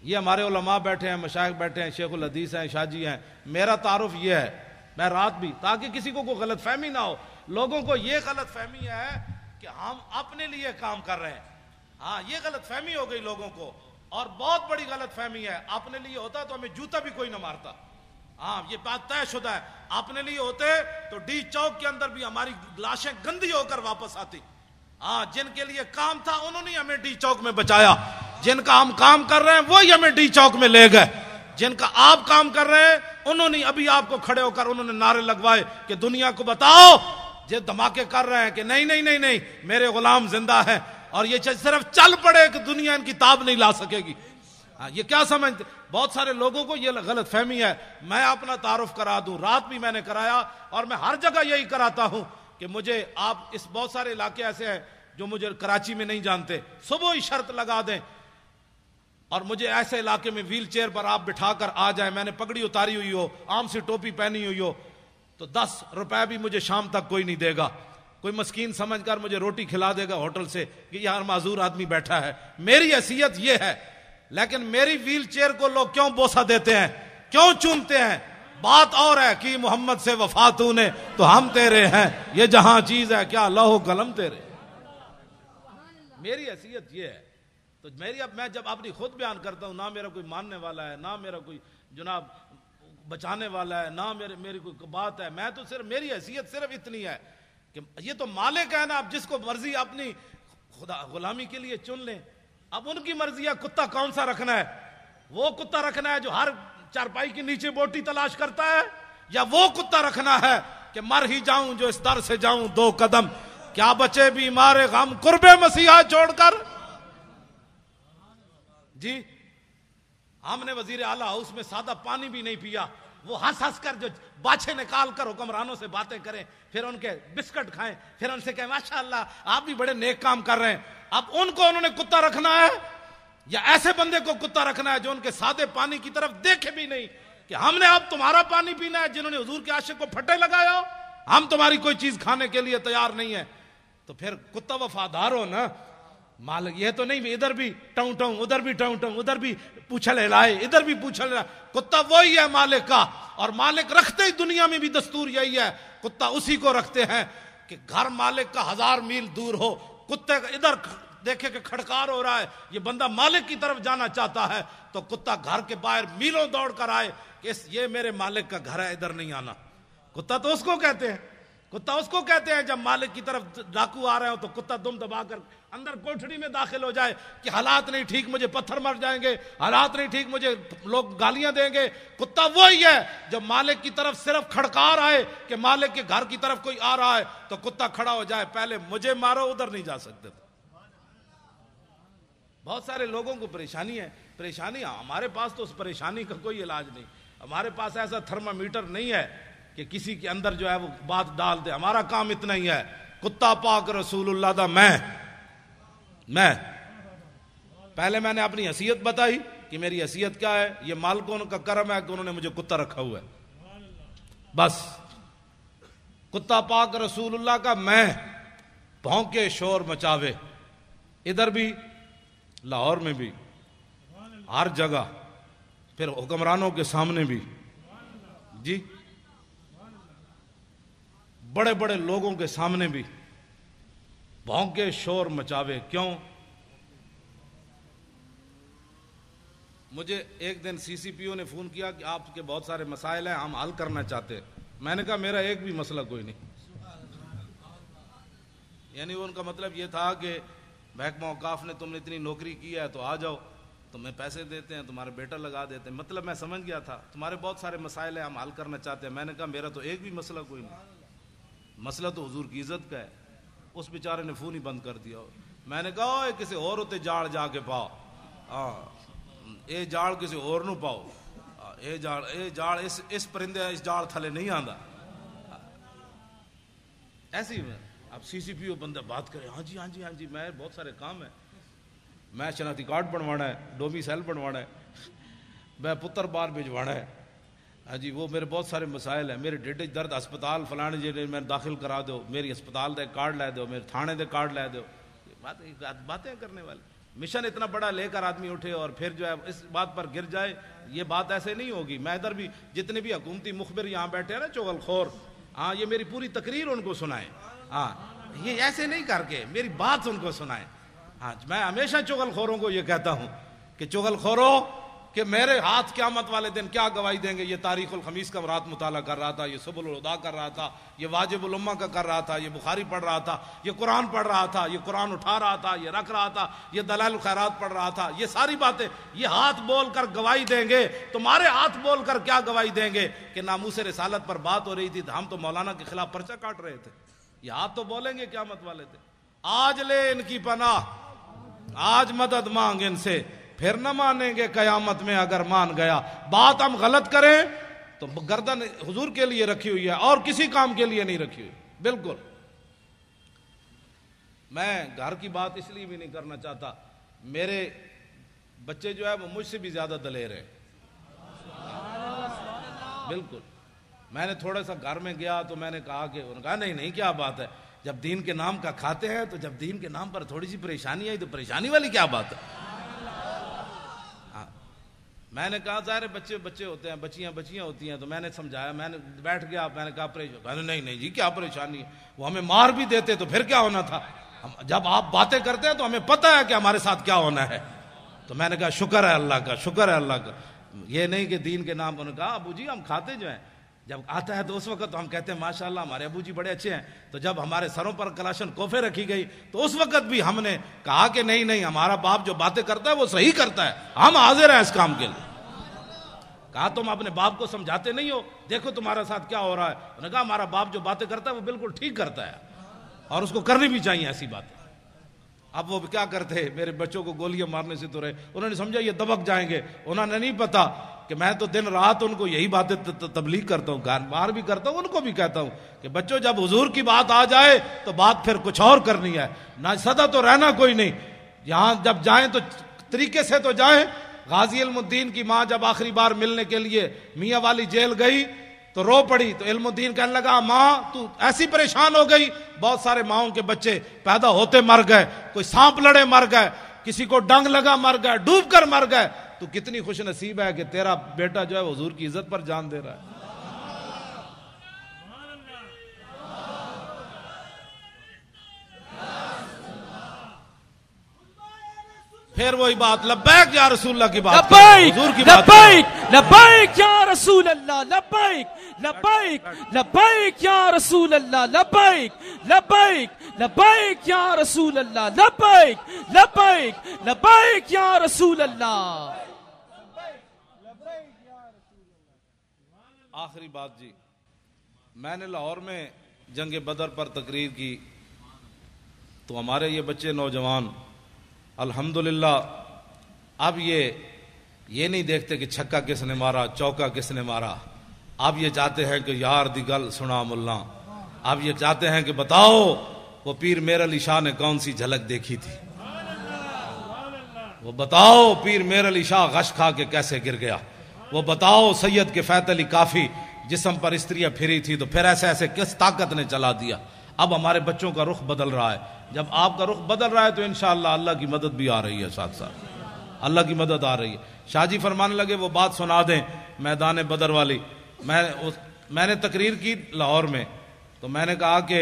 یہ ہمارے علماء بیٹھے ہیں، مشائخ بیٹھے ہیں، شیخ الحدیث ہیں، شاہ جی ہیں، میرا تعارف یہ ہے، میں رات بھی، تاکہ کسی کو کوئی غلط فہمی نہ ہو۔ لوگوں کو یہ غلط فہمی ہے کہ ہم اپنے لیے کام کر رہے ہیں، ہاں یہ غلط فہمی ہو گئی لوگوں کو، اور بہت بڑی غلط فہمی ہے۔ اپنے لیے ہوتا تو ہمیں جوتا بھی کوئی نہ مارتا، ہاں یہ بات طے شدہ ہے۔ اپنے لیے ہوتے تو ڈی چوک کے اندر بھی ہماری لاشیں گندی ہو کر واپس آتی۔ ہاں جن کے لیے کام تھا انہوں نے ہمیں ڈی چوک میں بچایا، جن کا ہم کام کر رہے ہیں وہی ہمیں ڈی چوک میں لے گئے۔ جن کا آپ کام کر رہے ہیں انہوں نے ابھی آپ کو کھڑے ہو کر انہوں نے نعرے لگوائے کہ دنیا کو بتاؤ، یہ دھماکے کر رہے ہیں کہ نہیں نہیں نہیں نہیں میرے غلام زندہ ہیں، اور یہ صرف چل پڑے کہ دنیا ان کی تاب نہیں لا سکے گی۔ یہ کیا سمجھتے؟ بہت سارے لوگوں کو یہ غلط فہمی ہے۔ میں اپنا تعارف کرا دوں، رات بھی میں نے کرایا اور میں ہر جگہ یہی کراتا ہوں کہ مجھے آپ اس بہت سارے علاقے ایسے ہیں جو مجھے کراچی میں نہیں جانتے، صبح ہی شرط لگا دیں اور مجھے ایسے علاقے میں ویل چیئر پر آپ بٹھا کر آ جائیں، میں نے پگڑی اتاری ہوئی ہو، عام سی ٹوپی پہنی ہوئی ہو، تو 10 روپے بھی مجھے شام تک کوئی نہیں دے گا۔ کوئی مسکین سمجھ کر مجھے روٹی کھلا دے گا ہوٹل سے کہ یہاں معذور آدمی بیٹھا ہے، میری حیثیت یہ ہے۔ لیکن میری ویل چیئر کو لوگ کیوں بوسہ دیتے ہیں، کیوں چومتے ہیں؟ بات اور ہے کہ محمد سے وفا تو نے تو ہم تیرے ہیں، یہ جہاں چیز ہے کیا لوح و قلم تیرے۔ میری حیثیت یہ ہے، تو میں جب اپنی خود بیان کرتا ہوں، نہ میرا کوئی ماننے والا ہے، نہ میرا کوئی جناب بچانے والا ہے، نہ میری کوئی بات ہے، میں تو صرف میری حیثیت صرف اتنی ہے کہ یہ تو مالک ہے نا، اب جس کو مرضی اپنی خدا غلامی کے لیے چن لیں۔ اب ان کی مرضی ہے کتا کون سا رکھنا ہے، وہ کتا رکھنا ہے جو ہر چارپائی کے نیچے بوٹی تلاش کرتا ہے، یا وہ کتا رکھنا ہے کہ مر ہی جاؤں جو اس در سے جاؤں 2 قدم، کیا بچے بیمار غم قرب مسیحا چھوڑ کر۔ جی ہم نے وزیر اعلیٰ ہاؤس میں سادہ پانی بھی نہیں پیا، وہ ہنس کر جو باچھے نکال کر حکمرانوں سے باتیں کریں، پھر ان کے بسکٹ کھائیں، پھر ان سے کہیں ماشاءاللہ آپ بھی بڑے نیک کام کر رہے ہیں۔ اب ان کو انہوں نے کتا رکھنا ہے یا ایسے بندے کو کتا رکھنا ہے جو ان کے سادے پانی کی طرف دیکھے بھی نہیں کہ ہم نے اب تمہارا پانی پینا ہے، جنہوں نے حضور کے عاشق کو پھٹے لگایا، ہم تمہاری کوئی چیز کھانے کے لیے تیار نہیں ہے۔ تو پھر کتا وفادار ہو نا، مالک یہ تو نہیں ادھر بھی ٹاؤں ٹاؤں ادھر بھی ٹاؤں ٹاؤں ادھر بھی پوچھل ہلائے ادھر بھی پوچھل ہلائے۔ کتا وہی ہے مالک کا، اور مالک رکھتے ہی دنیا میں بھی دستور یہی ہے، کتا اسی کو رکھتے ہیں کہ گھر مالک کا 1000 میل دور ہو، کتے کا ادھر دیکھے کہ کھڑکار ہو رہا ہے، یہ بندہ مالک کی طرف جانا چاہتا ہے، تو کتا گھر کے باہر میلوں دوڑ کر آئے کہ یہ میرے مالک کا گھر ہے، ادھر نہیں آنا۔ کتا تو اس کو کہتے ہیں، کتا اس کو کہتے ہیں جب مالک کی طرف ڈاکو آ رہے ہو تو کتا دم دبا کر اندر کوٹھڑی میں داخل ہو جائے کہ حالات نہیں ٹھیک، مجھے پتھر مر جائیں گے، حالات نہیں ٹھیک، مجھے لوگ گالیاں دیں گے۔ کتا وہی ہے جو مالک کی طرف صرف کھڑکار آئے کہ مالک کے گھر کی طرف کوئی آ رہا ہے تو کتا کھڑا ہو جائے، پہلے مجھے مارو، ادھر نہیں جا سکتے۔ بہت سارے لوگوں کو پریشانی ہے، پریشانی ہمارے پاس تو اس پریشانی کا کوئی علاج نہیں، ہمارے پاس ایسا تھرمامیٹر نہیں ہے کہ کسی کے اندر جو ہے وہ بات ڈال دے، ہمارا کام اتنا ہی ہے، کتا پاک رسول اللہ دا میں پہلے میں نے اپنی حیثیت بتائی کہ میری حیثیت کیا ہے، یہ مالکوں کا کرم ہے کہ انہوں نے مجھے کتا رکھا ہوا ہے، بس کتا پاک رسول اللہ کا میں، بھونکے شور مچاوے، ادھر بھی لاہور میں بھی ہر جگہ، پھر حکمرانوں کے سامنے بھی، جی بڑے بڑے لوگوں کے سامنے بھی بھونکے شور مچاوے۔ کیوں؟ مجھے ایک دن سی سی پی او نے فون کیا کہ آپ کے بہت سارے مسائل ہیں، ہم حل کرنا چاہتے ہیں۔ میں نے کہا میرا ایک بھی مسئلہ کوئی نہیں، یعنی ان کا مطلب یہ تھا کہ محکمہ اوقاف نے تم نے اتنی نوکری کی ہے تو آ جاؤ، تمہیں پیسے دیتے ہیں، تمہارے بیٹا لگا دیتے ہیں. مطلب میں سمجھ گیا تھا تمہارے بہت سارے مسائل ہیں، ہم حل کرنا چاہتے ہیں. میں نے کہا میرا تو ایک بھی مسئلہ کوئی نہیں، مسئلہ تو حضور کی عزت کا ہے. اس بیچارے نے فون ہی بند کر دیا. میں نے کہا اوے کسی اور ہوتے جاڑ جا کے پاؤ، ہاں اے جاڑ کسی اور نو پاؤ، اے جاڑ اس پرندے اس جاڑ تھلے نہیں آندا. ایسی میں اب سی سی پی او بندہ بات کرے، ہاں جی ہاں جی ہاں جی میں بہت سارے کام ہیں، میں شناختی کارڈ بنوانا ہے، ڈومیسائل بنوانا ہے، میں پتر بار بھجوانا ہے، ہاں جی وہ میرے بہت سارے مسائل ہیں. میرے ڈیڈے درد ہسپتال فلانے جی میں داخل کرا دو، میری ہسپتال دے کارڈ لے دو، میرے تھانے دے کارڈ لے دو. باتیں کرنے والے مشن اتنا بڑا لے کر آدمی اٹھے اور پھر جو ہے اس بات پر گر جائے، یہ بات ایسے نہیں ہوگی. میں ادھر بھی جتنے بھی حکومتی مخبر یہاں بیٹھے ہیں نا چغل خور، ہاں یہ میری پوری تقریر ان کو سنائیں، ہاں یہ ایسے نہیں کر کے میری بات ان کو سنائیں. ہاں میں ہمیشہ چغل خوروں کو یہ کہتا ہوں کہ چغل خوروں کہ میرے ہاتھ قیامت والے دن کیا گواہی دیں گے. یہ تاریخ الخمیس کا رات مطالعہ کر رہا تھا، یہ سبل الہدا کر رہا تھا، یہ واجب الامہ کا کر رہا تھا، یہ بخاری پڑھ رہا تھا، یہ قرآن پڑھ رہا تھا، یہ قرآن اٹھا رہا تھا، یہ رکھ رہا تھا، یہ دلائل الخیرات پڑھ رہا تھا. یہ ساری باتیں یہ ہاتھ بول کر گواہی دیں گے. تمہارے ہاتھ بول کر کیا گواہی دیں گے کہ ناموس رسالت پر بات ہو رہی تھی، ہم تو مولانا کے خلاف پرچہ کاٹ رہے تھے. یہ ہاتھ تو بولیں گے قیامت والے تھے. آج لے ان کی پناہ، آج مدد مانگ ان سے، پھر نہ مانیں گے قیامت میں اگر مان گیا. بات ہم غلط کریں تو گردن حضور کے لیے رکھی ہوئی ہے اور کسی کام کے لیے نہیں رکھی ہوئی. بالکل میں گھر کی بات اس لیے بھی نہیں کرنا چاہتا، میرے بچے جو ہے وہ مجھ سے بھی زیادہ دلیر ہیں. بالکل میں نے تھوڑا سا گھر میں گیا تو میں نے کہا کہ انہوں نے کہا نہیں کیا بات ہے، جب دین کے نام کا کھاتے ہیں تو جب دین کے نام پر تھوڑی سی پریشانی آئی تو پریشانی والی کیا بات ہے. میں نے کہا ظاہر بچے ہوتے ہیں، بچیاں ہوتی ہیں، تو میں نے سمجھایا، میں نے بیٹھ گیا، میں نے کہا پریشانی نہیں جی کیا پریشانی ہے، وہ ہمیں مار بھی دیتے تو پھر کیا ہونا تھا. جب آپ باتیں کرتے ہیں تو ہمیں پتہ ہے کہ ہمارے ساتھ کیا ہونا ہے. تو میں نے کہا شکر ہے اللہ کا، شکر ہے اللہ کا. یہ نہیں کہ دین کے نام پر. نے کہا ابو جی ہم کھاتے جو ہیں جب آتا ہے تو اس وقت ہم کہتے ہیں ماشاءاللہ ہمارے ابو جی بڑے اچھے ہیں. تو جب ہمارے سروں پر کلاشن کوفے رکھی گئی تو اس وقت بھی ہم نے کہا کہ نہیں ہمارا باپ جو باتیں کرتا ہے وہ صحیح کرتا ہے، ہم حاضر ہیں اس کام کے لیے. کہا تم اپنے باپ کو سمجھاتے نہیں ہو، دیکھو تمہارے ساتھ کیا ہو رہا ہے. انہوں نے کہا ہمارا باپ جو باتیں کرتا ہے وہ بالکل ٹھیک کرتا ہے اور اس کو کرنی بھی چاہیے ایسی باتیں. اب وہ کیا کرتے، میرے بچوں کو گولیاں مارنے سے تو رہے، انہوں نے سمجھا یہ دبک جائیں گے. انہوں نے نہیں پتا کہ میں تو دن رات ان کو یہی باتیں تبلیغ کرتا ہوں، باہر بھی کرتا ہوں، ان کو بھی کہتا ہوں کہ بچوں جب حضور کی بات آ جائے تو بات پھر کچھ اور کرنی ہے، نہ سدا تو رہنا کوئی نہیں. یہاں جب جائیں تو طریقے سے تو جائیں. غازی علم الدین کی ماں جب آخری بار ملنے کے لیے میاں والی جیل گئی تو رو پڑی. تو علم الدین کہنے لگا ماں تو ایسی پریشان ہو گئی، بہت سارے ماؤں کے بچے پیدا ہوتے مر گئے، کوئی سانپ لڑے مر گئے، کسی کو ڈنگ لگا مر گئے، ڈوب کر مر گئے. تو کتنی خوش نصیب ہے کہ تیرا بیٹا جو ہے حضور کی عزت پر جان دے رہا ہے. پھر وہی بات لبیک یا رسول اللہ کی بات، لبیک حضور کی بات، لبیک لبیک یا رسول اللہ، لبیک لبیک لبیک یا رسول اللہ، لبیک لبیک لبیک یا رسول اللہ، لبیک لبیک لبیک یا رسول اللہ. آخری بات جی، میں نے لاہور میں جنگ بدر پر تقریر کی تو ہمارے یہ بچے نوجوان الحمدللہ اب یہ نہیں دیکھتے کہ چھکا کس نے مارا، چوکا کس نے مارا. اب یہ چاہتے ہیں کہ یار دی گل سنا ملا. اب یہ چاہتے ہیں کہ بتاؤ وہ پیر میر علی شاہ نے کون سی جھلک دیکھی تھی، وہ بتاؤ پیر میر علی شاہ غش کھا کے کیسے گر گیا، وہ بتاؤ سید کے فیت علی کافی جسم پر استریاں پھری تھی تو پھر ایسے کس طاقت نے چلا دیا. اب ہمارے بچوں کا رخ بدل رہا ہے. جب آپ کا رخ بدل رہا ہے تو انشاءاللہ اللہ کی مدد بھی آ رہی ہے، ساتھ ساتھ اللہ کی مدد آ رہی ہے. شاہ جی فرمانے لگے وہ بات سنا دیں میدان بدر والی. میں نے تقریر کی لاہور میں تو میں نے کہا کہ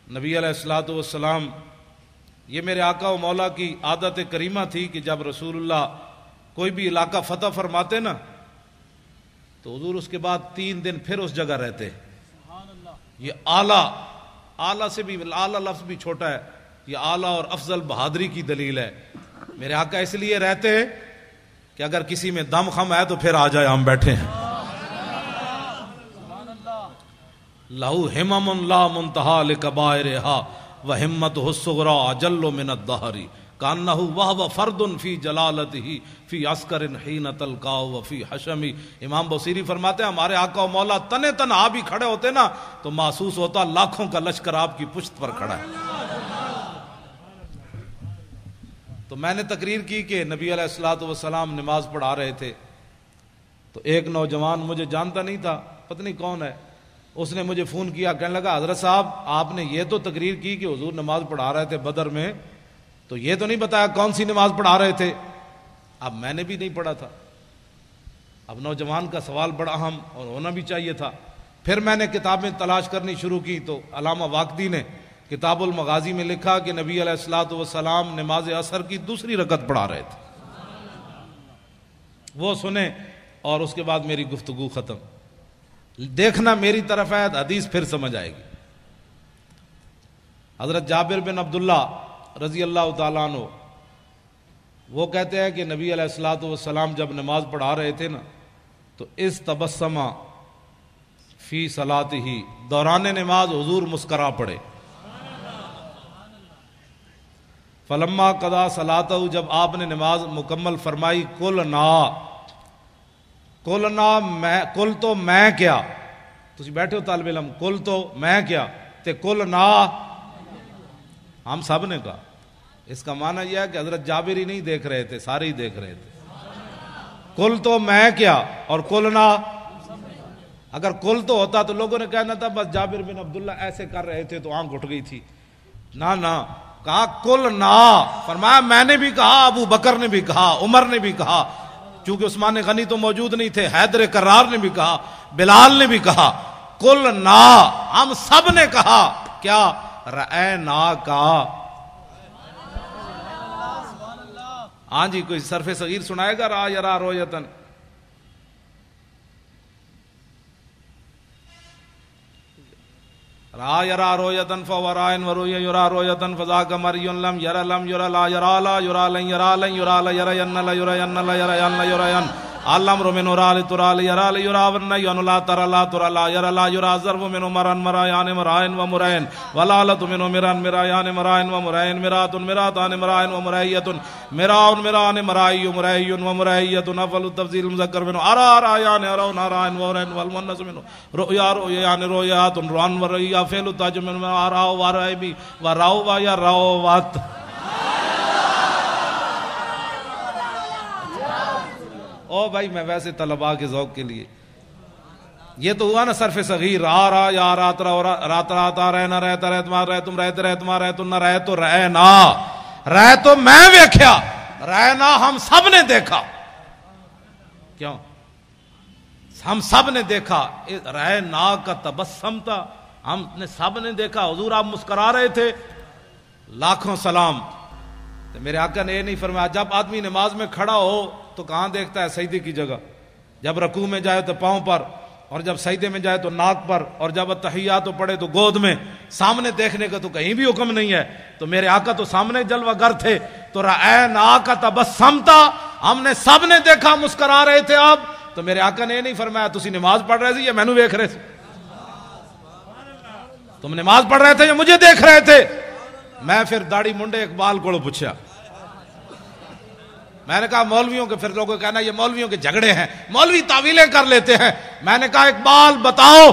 نبی علیہ الصلوۃ والسلام، یہ میرے آقا و مولا کی عادت کریمہ تھی کہ جب رسول اللہ کوئی بھی علاقہ فتح فرماتے نا تو حضور اس کے بعد 3 دن پھر اس جگہ رہتے. یہ اعلیٰ سے بھی، اعلیٰ لفظ بھی چھوٹا ہے، یہ اعلیٰ اور افضل بہادری کی دلیل ہے. میرے آقا اس لیے رہتے کہ اگر کسی میں دم خم ہے تو پھر آ جائے، ہم بیٹھے ہیں. لہو ہمم لا منتہا لکبائرہا وہمتہ الصغریٰ اجل من الدہر کانہ وہو فرد فی جلالتہ فی عسکر حین تلقاہ وفی حشم. امام بصیری فرماتے ہیں ہمارے آقا و مولا تنے تنہا بھی کھڑے ہوتے نا تو محسوس ہوتا لاکھوں کا لشکر آپ کی پشت پر کھڑا ہے. تو میں نے تقریر کی کہ نبی علیہ الصلوۃ والسلام نماز پڑھا رہے تھے تو ایک نوجوان مجھے جانتا نہیں تھا، پتہ نہیں کون ہے، اس نے مجھے فون کیا، کہنے لگا حضرت صاحب آپ نے یہ تو تقریر کی کہ حضور نماز پڑھا رہے تھے بدر میں، تو یہ تو نہیں بتایا کون سی نماز پڑھا رہے تھے. اب میں نے بھی نہیں پڑھا تھا. اب نوجوان کا سوال بڑا اہم اور ہونا بھی چاہیے تھا. پھر میں نے کتابیں تلاش کرنی شروع کی تو علامہ واقدی نے کتاب المغازی میں لکھا کہ نبی علیہ الصلوۃ والسلام نماز عصر کی دوسری رکعت پڑھا رہے تھے. وہ سنیں اور اس کے بعد میری گفتگو ختم. دیکھنا میری طرف ہے، حدیث پھر سمجھ آئے گی. حضرت جابر بن عبداللہ رضی اللہ تعالیٰ عنہ وہ کہتے ہیں کہ نبی علیہ الصلوۃ والسلام جب نماز پڑھا رہے تھے نا تو اس تبسمہ فی صلاتہ، دوران نماز حضور مسکرا پڑے. فلما قضا صلاتہ، جب آپ نے نماز مکمل فرمائی، قلنا کل تو میں کیا، تسی بیٹھے ہو طالب علم، کل تو میں کیا تے قلنا ہم سب نے کہا. اس کا معنی یہ ہے کہ حضرت جابر ہی نہیں دیکھ رہے تھے، سارے ہی دیکھ رہے تھے. کل تو میں کیا اور قلنا، اگر کل تو ہوتا تو لوگوں نے کہنا تھا بس جابر بن عبداللہ ایسے کر رہے تھے تو آنکھ اٹھ گئی تھی. نہ کہا کل نا، فرمایا میں نے بھی کہا، ابو بکر نے بھی کہا، عمر نے بھی کہا، چونکہ عثمان غنی تو موجود نہیں تھے، حیدر کرار نے بھی کہا، بلال نے بھی کہا. کل نا، ہم سب نے کہا. کیا؟ رأینا کا. ہاں جی، کوئی صرف صغیر سنائے گا؟ را یرا رویتن. را یرا رویتن فورائن وروی یرا رویتن فذاک مریون لم یرا لم یرا لا یرا لا یرا لن یرا لن یرا لا یرا ین لا یرا ین لا یرا ین لا یرا ین علم من اورال ترال یرا لا یرا ون ین لا ترى لا ترى لا یرا لا یرا ضرب من مران مرایان مرائن و مرائن ولالت من مران مرایان مرائن و مرائن مرات مراتان مرائن و مرایت مراون مران مرائی مرائی و مرایت افضل التفضیل مذکر من ارا رایان ارا نارائن و رائن والمنس من رؤیا رؤیان رؤیات روان و رؤیا فعل تاج من ارا و رایبی و راو و یا راو وات. او بھائی میں ویسے طلباء کے ذوق کے لیے، یہ تو ہوا نا صرف صغیر. را یا رات رات رہنا رہتا رہت مار رہ تم رہتے رہت مار رہ تم نہ رہ تو رہنا، رہ تو میں ویکھیا، رہنا ہم سب نے دیکھا. کیوں؟ ہم سب نے دیکھا. رہنا کا تبسم تھا، ہم نے سب نے دیکھا. حضور آپ مسکرا رہے تھے. لاکھوں سلام. تو میرے آقا نے یہ نہیں فرمایا جب آدمی نماز میں کھڑا ہو تو کہاں دیکھتا ہے؟ سجدے کی جگہ. جب رکوع میں جائے تو پاؤں پر، اور جب سجدے میں جائے تو ناک پر، اور جب اتحیات پڑھے تو گود میں. سامنے دیکھنے کا تو کہیں بھی حکم نہیں ہے. تو میرے آقا تو سامنے جلوہ گر تھے. تو رأینا کا تبسم تھا، ہم نے سب نے دیکھا مسکرا رہے تھے آپ. تو میرے آقا نے یہ نہیں فرمایا تسی نماز پڑھ رہے تھے یا مینوں دیکھ رہے تھے؟ تم نماز پڑھ رہے تھے یا مجھے دیکھ رہے تھے؟ میں پھر داڑھی منڈے اقبال کو پوچھا. میں نے کہا مولویوں کے، پھر لوگوں کہنا یہ مولویوں کے جھگڑے ہیں، مولوی تعویلیں کر لیتے ہیں. میں نے کہا اقبال بتاؤ،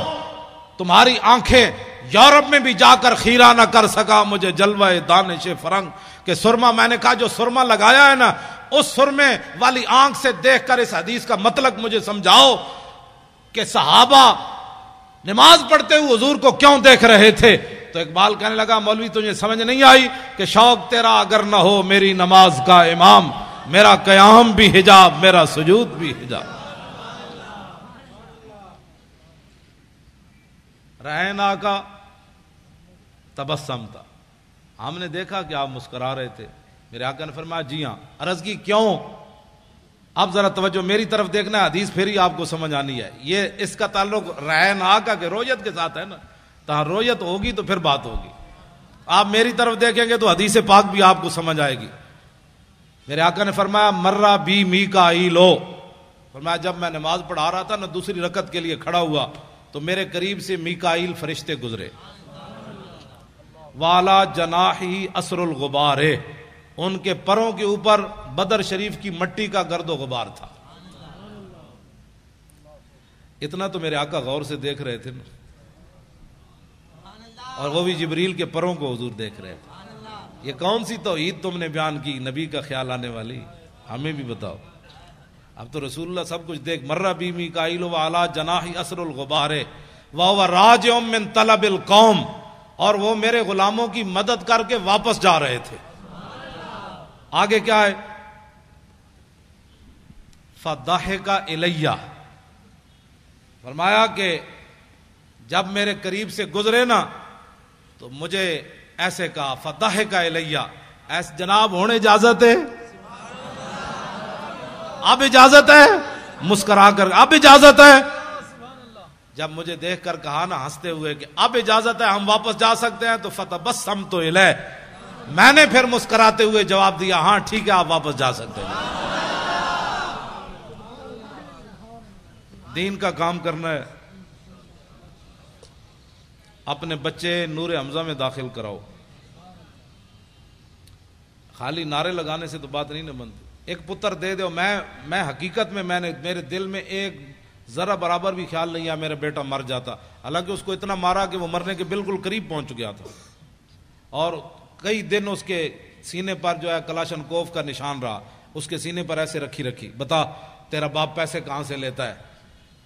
تمہاری آنکھیں یورپ میں بھی جا کر خیرہ نہ کر سکا مجھے جلوہ دانش فرنگ کہ سرما. میں نے کہا جو سرما لگایا ہے نا، اس سرمے والی آنکھ سے دیکھ کر اس حدیث کا مطلب مجھے سمجھاؤ کہ صحابہ نماز پڑھتے ہوئے حضور کو کیوں دیکھ رہے تھے. تو اقبال کہنے لگا مولوی تجھے سمجھ نہیں آئی کہ شوق تیرا اگر نہ ہو میری نماز کا امام، میرا قیام بھی حجاب، میرا سجود بھی حجاب. رہنا کا تبسم تھا، ہم نے دیکھا کہ آپ مسکرا رہے تھے. میرے آقا نے فرمایا جی ہاں. عرض کی کیوں؟ اب ذرا توجہ میری طرف دیکھنا ہے، حدیث پھر ہی آپ کو سمجھ آنی ہے. یہ اس کا تعلق رہنا کا کہ رویت کے ساتھ ہے نا. تہاں رویت ہوگی تو پھر بات ہوگی. آپ میری طرف دیکھیں گے تو حدیث پاک بھی آپ کو سمجھ آئے گی. میرے آقا نے فرمایا مرہ بی میکائیلو، فرمایا جب میں نماز پڑھا رہا تھا نا، دوسری رکعت کے لیے کھڑا ہوا تو میرے قریب سے میکائیل فرشتے گزرے. والا جناحی اسر الغبار، ان کے پروں کے اوپر بدر شریف کی مٹی کا گرد و غبار تھا. اتنا تو میرے آقا غور سے دیکھ رہے تھے نا، اور وہ بھی جبریل کے پروں کو حضور دیکھ رہے تھے. یہ کون سی توحید تم نے بیان کی نبی کا خیال آنے والی؟ ہمیں بھی بتاؤ. اب تو رسول اللہ سب کچھ دیکھ. مرہ بی میکائیل وعلی جناح اسر الغبار وہو راجع من طلب القوم، اور وہ میرے غلاموں کی مدد کر کے واپس جا رہے تھے. آگے کیا ہے؟ فضحک الی، فرمایا کہ جب میرے قریب سے گزرے نا تو مجھے ایسے کہا فضحک الی، ایسے جناب ہونے اجازت ہے؟ اب اجازت ہے؟ مسکرا کر اب اجازت ہے؟ جب مجھے دیکھ کر کہا نا ہنستے ہوئے کہ اب اجازت ہے، ہم واپس جا سکتے ہیں، تو فتبسمت الیہ، میں نے پھر مسکراتے ہوئے جواب دیا ہاں ٹھیک ہے آپ واپس جا سکتے ہیں. دین کا کام کرنا ہے. اپنے بچے نور حمزہ میں داخل کراؤ. خالی نعرے لگانے سے تو بات نہیں نہ بنتی. ایک پتر دے دو. میں حقیقت میں نے میرے دل میں ایک ذرا برابر بھی خیال نہیں ہے میرا بیٹا مر جاتا. حالانکہ اس کو اتنا مارا کہ وہ مرنے کے بالکل قریب پہنچ گیا تھا، اور کئی دن اس کے سینے پر جو ہے کلاشن کوف کا نشان رہا. اس کے سینے پر ایسے رکھی بتا تیرا باپ پیسے کہاں سے لیتا ہے،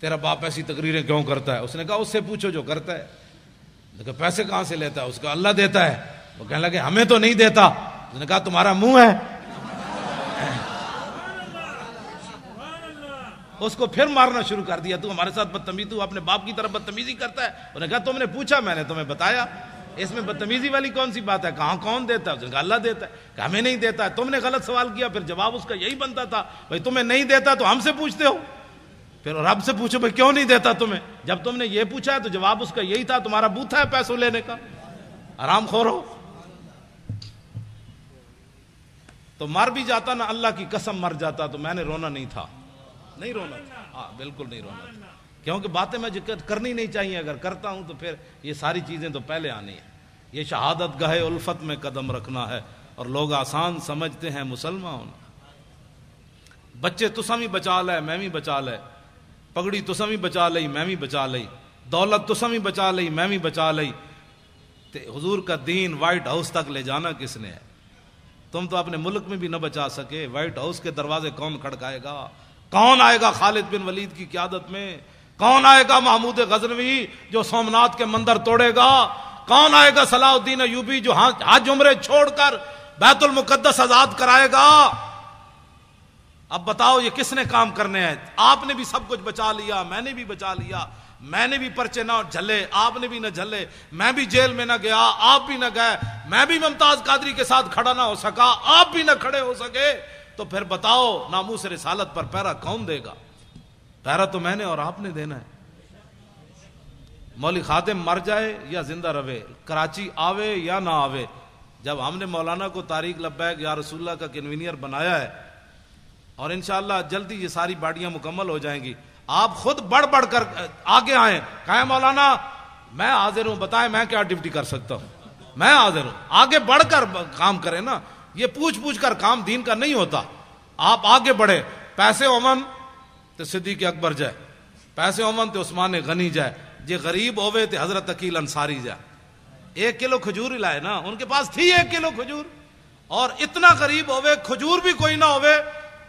تیرا باپ ایسی تقریریں کیوں کرتا ہے؟ اس نے کہا اس سے پوچھو جو کرتا ہے. کہا پیسے کہاں سے لیتا ہے؟ اس کا اللہ دیتا ہے. وہ کہنے لگے ہمیں تو نہیں دیتا. اس نے کہا تمہارا منہ ہے. اس کو پھر مارنا شروع کر دیا. تو ہمارے ساتھ بدتمیزی، تو اپنے باپ کی طرف بدتمیزی کرتا ہے. انہوں نے کہا تم نے پوچھا، میں نے تمہیں بتایا. اس میں بدتمیزی والی کون سی بات ہے؟ کہاں کون دیتا ہے؟ اس نے کہا اللہ دیتا ہے. کہ ہمیں نہیں دیتا ہے. تم نے غلط سوال کیا. پھر جواب اس کا یہی بنتا تھا بھائی تمہیں نہیں دیتا تو ہم سے پوچھتے ہو. پھر رب سے پوچھو بھائی کیوں نہیں دیتا تمہیں؟ جب تم نے یہ پوچھا ہے تو جواب اس کا یہی تھا تمہارا بوتھا ہے پیسوں لینے کا، آرام خور ہو. تو مر بھی جاتا نا، اللہ کی قسم مر جاتا تو میں نے رونا نہیں تھا. نہیں رونا تھا، ہاں بالکل نہیں رونا تھا. کیونکہ باتیں میں کرنی نہیں چاہیے. اگر کرتا ہوں تو پھر یہ ساری چیزیں تو پہلے آنی ہیں. یہ شہادت گاہ الفت میں قدم رکھنا ہے، اور لوگ آسان سمجھتے ہیں مسلمان ہونا. بچے تساں بھی بچا لے میں بھی بچا لے، پگڑی تساں بھی بچا لئی میں بھی بچا لئی، دولت تساں بھی بچا لئی میں بھی بچا لئی. حضور کا دین وائٹ ہاؤس تک لے جانا کس نے ہے؟ تم تو اپنے ملک میں بھی نہ بچا سکے. وائٹ ہاؤس کے دروازے کون کھڑکائے گا؟ کون آئے گا خالد بن ولید کی قیادت میں؟ کون آئے گا محمود غزنوی جو سومنات کے مندر توڑے گا؟ کون آئے گا صلاح الدین ایوبی جو حج عمرے چھوڑ کر بیت المقدس آزاد کرائے گا؟ اب بتاؤ یہ کس نے کام کرنے ہیں؟ آپ نے بھی سب کچھ بچا لیا، میں نے بھی بچا لیا. میں نے بھی پرچے نہ جھلے، آپ نے بھی نہ جھلے. میں بھی جیل میں نہ گیا، آپ بھی نہ گئے. میں بھی ممتاز قادری کے ساتھ کھڑا نہ ہو سکا، آپ بھی نہ کھڑے ہو سکے. تو پھر بتاؤ ناموس رسالت پر پہرا کون دے گا؟ پہرا تو میں نے اور آپ نے دینا ہے. مولوی خادم مر جائے یا زندہ رہے، کراچی آوے یا نہ آوے، جب ہم نے مولانا کو طارق لبیک یا رسول اللہ کا کنوینئر بنایا ہے، اور انشاءاللہ جلدی یہ ساری باڑیاں مکمل ہو جائیں گی، آپ خود بڑھ بڑھ کر آگے آئیں، کہیں مولانا میں حاضر ہوں، بتائیں میں کیا ڈیوٹی کر سکتا ہوں، میں حاضر ہوں. آگے بڑھ کر کام کریں نا. یہ پوچھ کر کام دین کا نہیں ہوتا. آپ آگے بڑھے. پیسے امن تو صدیق اکبر جائے، پیسے امن تو عثمان غنی جائے، جے غریب ہوئے تو حضرت عقیل انصاری جائے. 1 کلو کھجور لائے نا، ان کے پاس تھی 1 کلو کھجور، اور اتنا غریب ہوئے کھجور بھی کوئی نہ ہوئے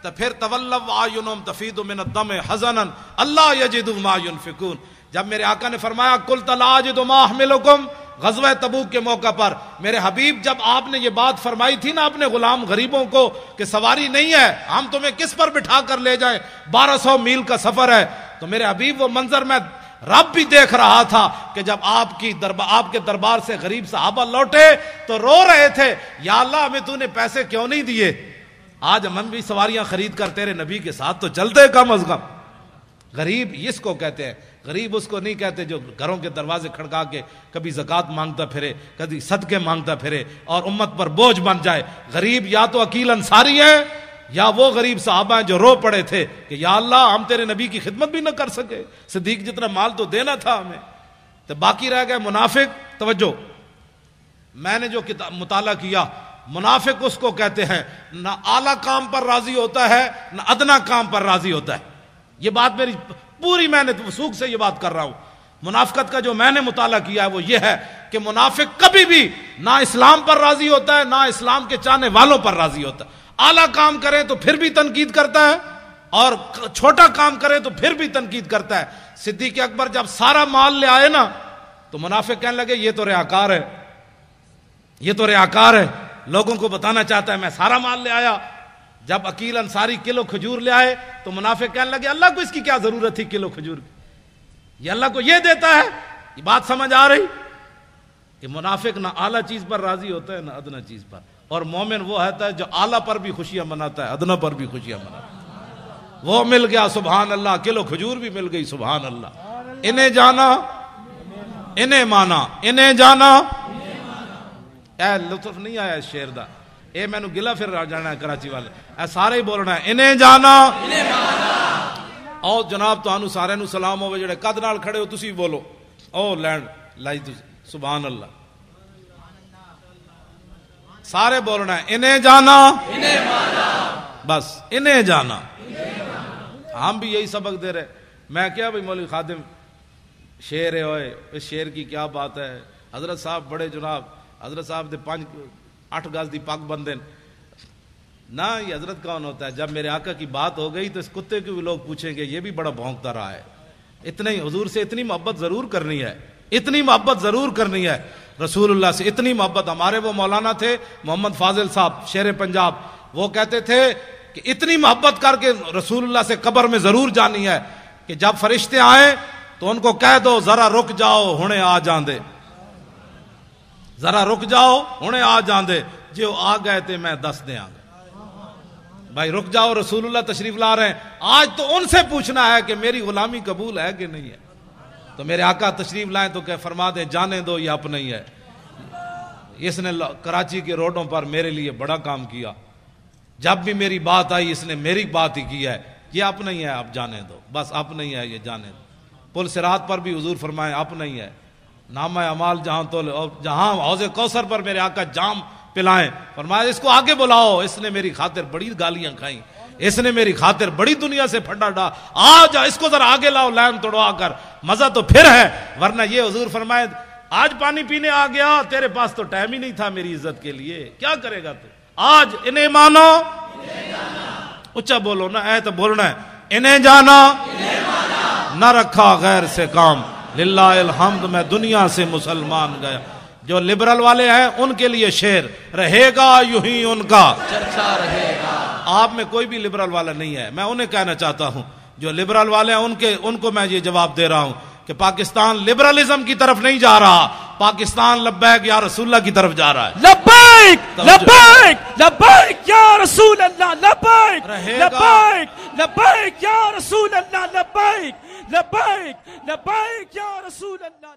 تو پھر تولوا اعینہم تفیض من الدم حزنا اللہ یجدوا ما ينفقون. جب میرے آقا نے فرمایا قلت لا اجد ما احملکم، غزوہ تبوک کے موقع پر میرے حبیب جب آپ نے یہ بات فرمائی تھی نا اپنے غلام غریبوں کو کہ سواری نہیں ہے، ہم تمہیں کس پر بٹھا کر لے جائیں، 1200 میل کا سفر ہے، تو میرے حبیب وہ منظر میں رب بھی دیکھ رہا تھا کہ جب آپ کے دربار سے غریب صحابہ لوٹے تو رو رہے تھے، یا اللہ ہمیں تو نے پیسے کیوں نہیں دیے؟ آج ہم بھی سواریاں خرید کر تیرے نبی کے ساتھ تو چلتے کم از کم. غریب اس کو کہتے ہیں، غریب اس کو نہیں کہتے جو گھروں کے دروازے کھڑکا کے کبھی زکوٰۃ مانگتا پھرے، کبھی صدقے مانگتا پھرے اور امت پر بوجھ بن جائے۔ غریب یا تو عقیل انصاری ہے یا وہ غریب صحابہ ہیں جو رو پڑے تھے کہ یا اللہ ہم تیرے نبی کی خدمت بھی نہ کر سکے، صدیق جتنا مال تو دینا تھا ہمیں، تو باقی رہ گئے منافق۔ توجہ، میں نے جو مطالعہ کیا، منافق اس کو کہتے ہیں نہ اعلیٰ کام پر راضی ہوتا ہے نہ ادنا کام پر راضی ہوتا ہے۔ یہ بات میری پوری، میں نے وثوق سے یہ بات کر رہا ہوں۔ منافقت کا جو میں نے مطالعہ کیا ہے وہ یہ ہے کہ منافق کبھی بھی نہ اسلام پر راضی ہوتا ہے نہ اسلام کے چاہنے والوں پر راضی ہوتا ہے۔ اعلیٰ کام کرے تو پھر بھی تنقید کرتا ہے اور چھوٹا کام کرے تو پھر بھی تنقید کرتا ہے۔ صدیق اکبر جب سارا مال لے آئے نا تو منافق کہنے لگے یہ تو ریاکار ہے، یہ تو ریاکار ہے، لوگوں کو بتانا چاہتا ہے میں سارا مال لے آیا۔ جب عقیل انصاری کلو کھجور لے آئے تو منافق کہنے لگے اللہ کو اس کی کیا ضرورت تھی کلو کھجور کی، یہ اللہ کو یہ دیتا ہے۔ یہ بات سمجھ آ رہی کہ منافق نہ اعلیٰ چیز پر راضی ہوتا ہے نہ ادنا چیز پر، اور مومن وہ ہوتا ہے جو اعلیٰ پر بھی خوشیاں مناتا ہے ادنا پر بھی خوشیاں مناتا ہے۔ وہ مل گیا سبحان اللہ، کلو کھجور بھی مل گئی سبحان اللہ۔ انہیں جانا انہیں مانا، انہیں جانا۔ اے لطف نہیں آیا اس شعر دا، اے میں نو گلا پھر جانا ہے کراچی والے، اے سارے ہی بولنا ہے انہیں جانا۔ او جناب تانوں سارے نو سلام ہوے جڑے قد نال کھڑے ہو تسی بولو او لینڈ لائی تسی سبحان اللہ، سارے بولنا ہے انہیں جانا انہیں مانا، بس انہیں جانا۔ ہم بھی یہی سبق دے رہے۔ میں کیا بھئی مولوی خادم شعر ہے ہوئے، اس شعر کی کیا بات ہے، حضرت صاحب بڑے جناب، حضرت صاحب دے 8 گز دی پگ بندے نہ، یہ حضرت کون ہوتا ہے؟ جب میرے آقا کی بات ہو گئی تو اس کتے کو بھی لوگ پوچھیں گے یہ بھی بڑا بھونکتا رہا ہے۔ اتنا ہی حضور سے اتنی محبت ضرور کرنی ہے، اتنی محبت ضرور کرنی ہے رسول اللہ سے، اتنی محبت۔ ہمارے وہ مولانا تھے محمد فاضل صاحب شیر پنجاب، وہ کہتے تھے کہ اتنی محبت کر کے رسول اللہ سے قبر میں ضرور جانی ہے کہ جب فرشتے آئیں تو ان کو کہہ دو ذرا رک جاؤ ہنے آ جاندے، ذرا رک جاؤ ہنے آ جاندے، جو آ گئے تھے میں دس دے آ گئے۔ بھائی رک جاؤ، رسول اللہ تشریف لا رہے ہیں، آج تو ان سے پوچھنا ہے کہ میری غلامی قبول ہے کہ نہیں ہے۔ تو میرے آقا تشریف لائیں تو کہ فرما دیں جانے دو یہ اپنا ہی ہے، اس نے کراچی کے روڈوں پر میرے لیے بڑا کام کیا، جب بھی میری بات آئی اس نے میری بات ہی کی ہے، یہ اپنا ہی ہے، آپ جانے دو، بس اپنا ہی ہے، یہ جانے دو۔ پل صراط پر بھی حضور فرمائے اپنا ہی ہے، نامہ اعمال جہاں تو جہاں حوض کوثر پر میرے آقا جام پلائیں، فرمایا اس کو آگے بلاؤ، اس نے میری خاطر بڑی گالیاں کھائیں، اس نے میری خاطر بڑی دنیا سے پھڈا ڈا، آج اس کو ذرا آگے لاؤ لائن توڑوا کر، مزہ تو پھر ہے۔ ورنہ یہ حضور فرمائے آج پانی پینے آ گیا، تیرے پاس تو ٹائم ہی نہیں تھا میری عزت کے لیے، کیا کرے گا تو؟ آج انہیں مانو، اچھا بولو نا، اے تو بولنا ہے انہیں جانا، نہ رکھا غیر سے کام، للہ الحمد میں دنیا سے مسلمان گیا۔ جو لبرل والے ہیں ان کے لیے شعر رہے گا یوں ہی ان کا چرچا رہے گا۔ آپ میں کوئی بھی لبرل والا نہیں ہے، میں انہیں کہنا چاہتا ہوں جو لبرل والے ہیں ان کو میں یہ جواب دے رہا ہوں کہ پاکستان لبرلزم کی طرف نہیں جا رہا، پاکستان لبیک یا رسول اللہ کی طرف جا رہا ہے۔ لبیک لبیک لبیک یا رسول اللہ، لبیک لبیک لبیک یا رسول اللہ، لبیک لبیک لبیک یا رسول اللہ۔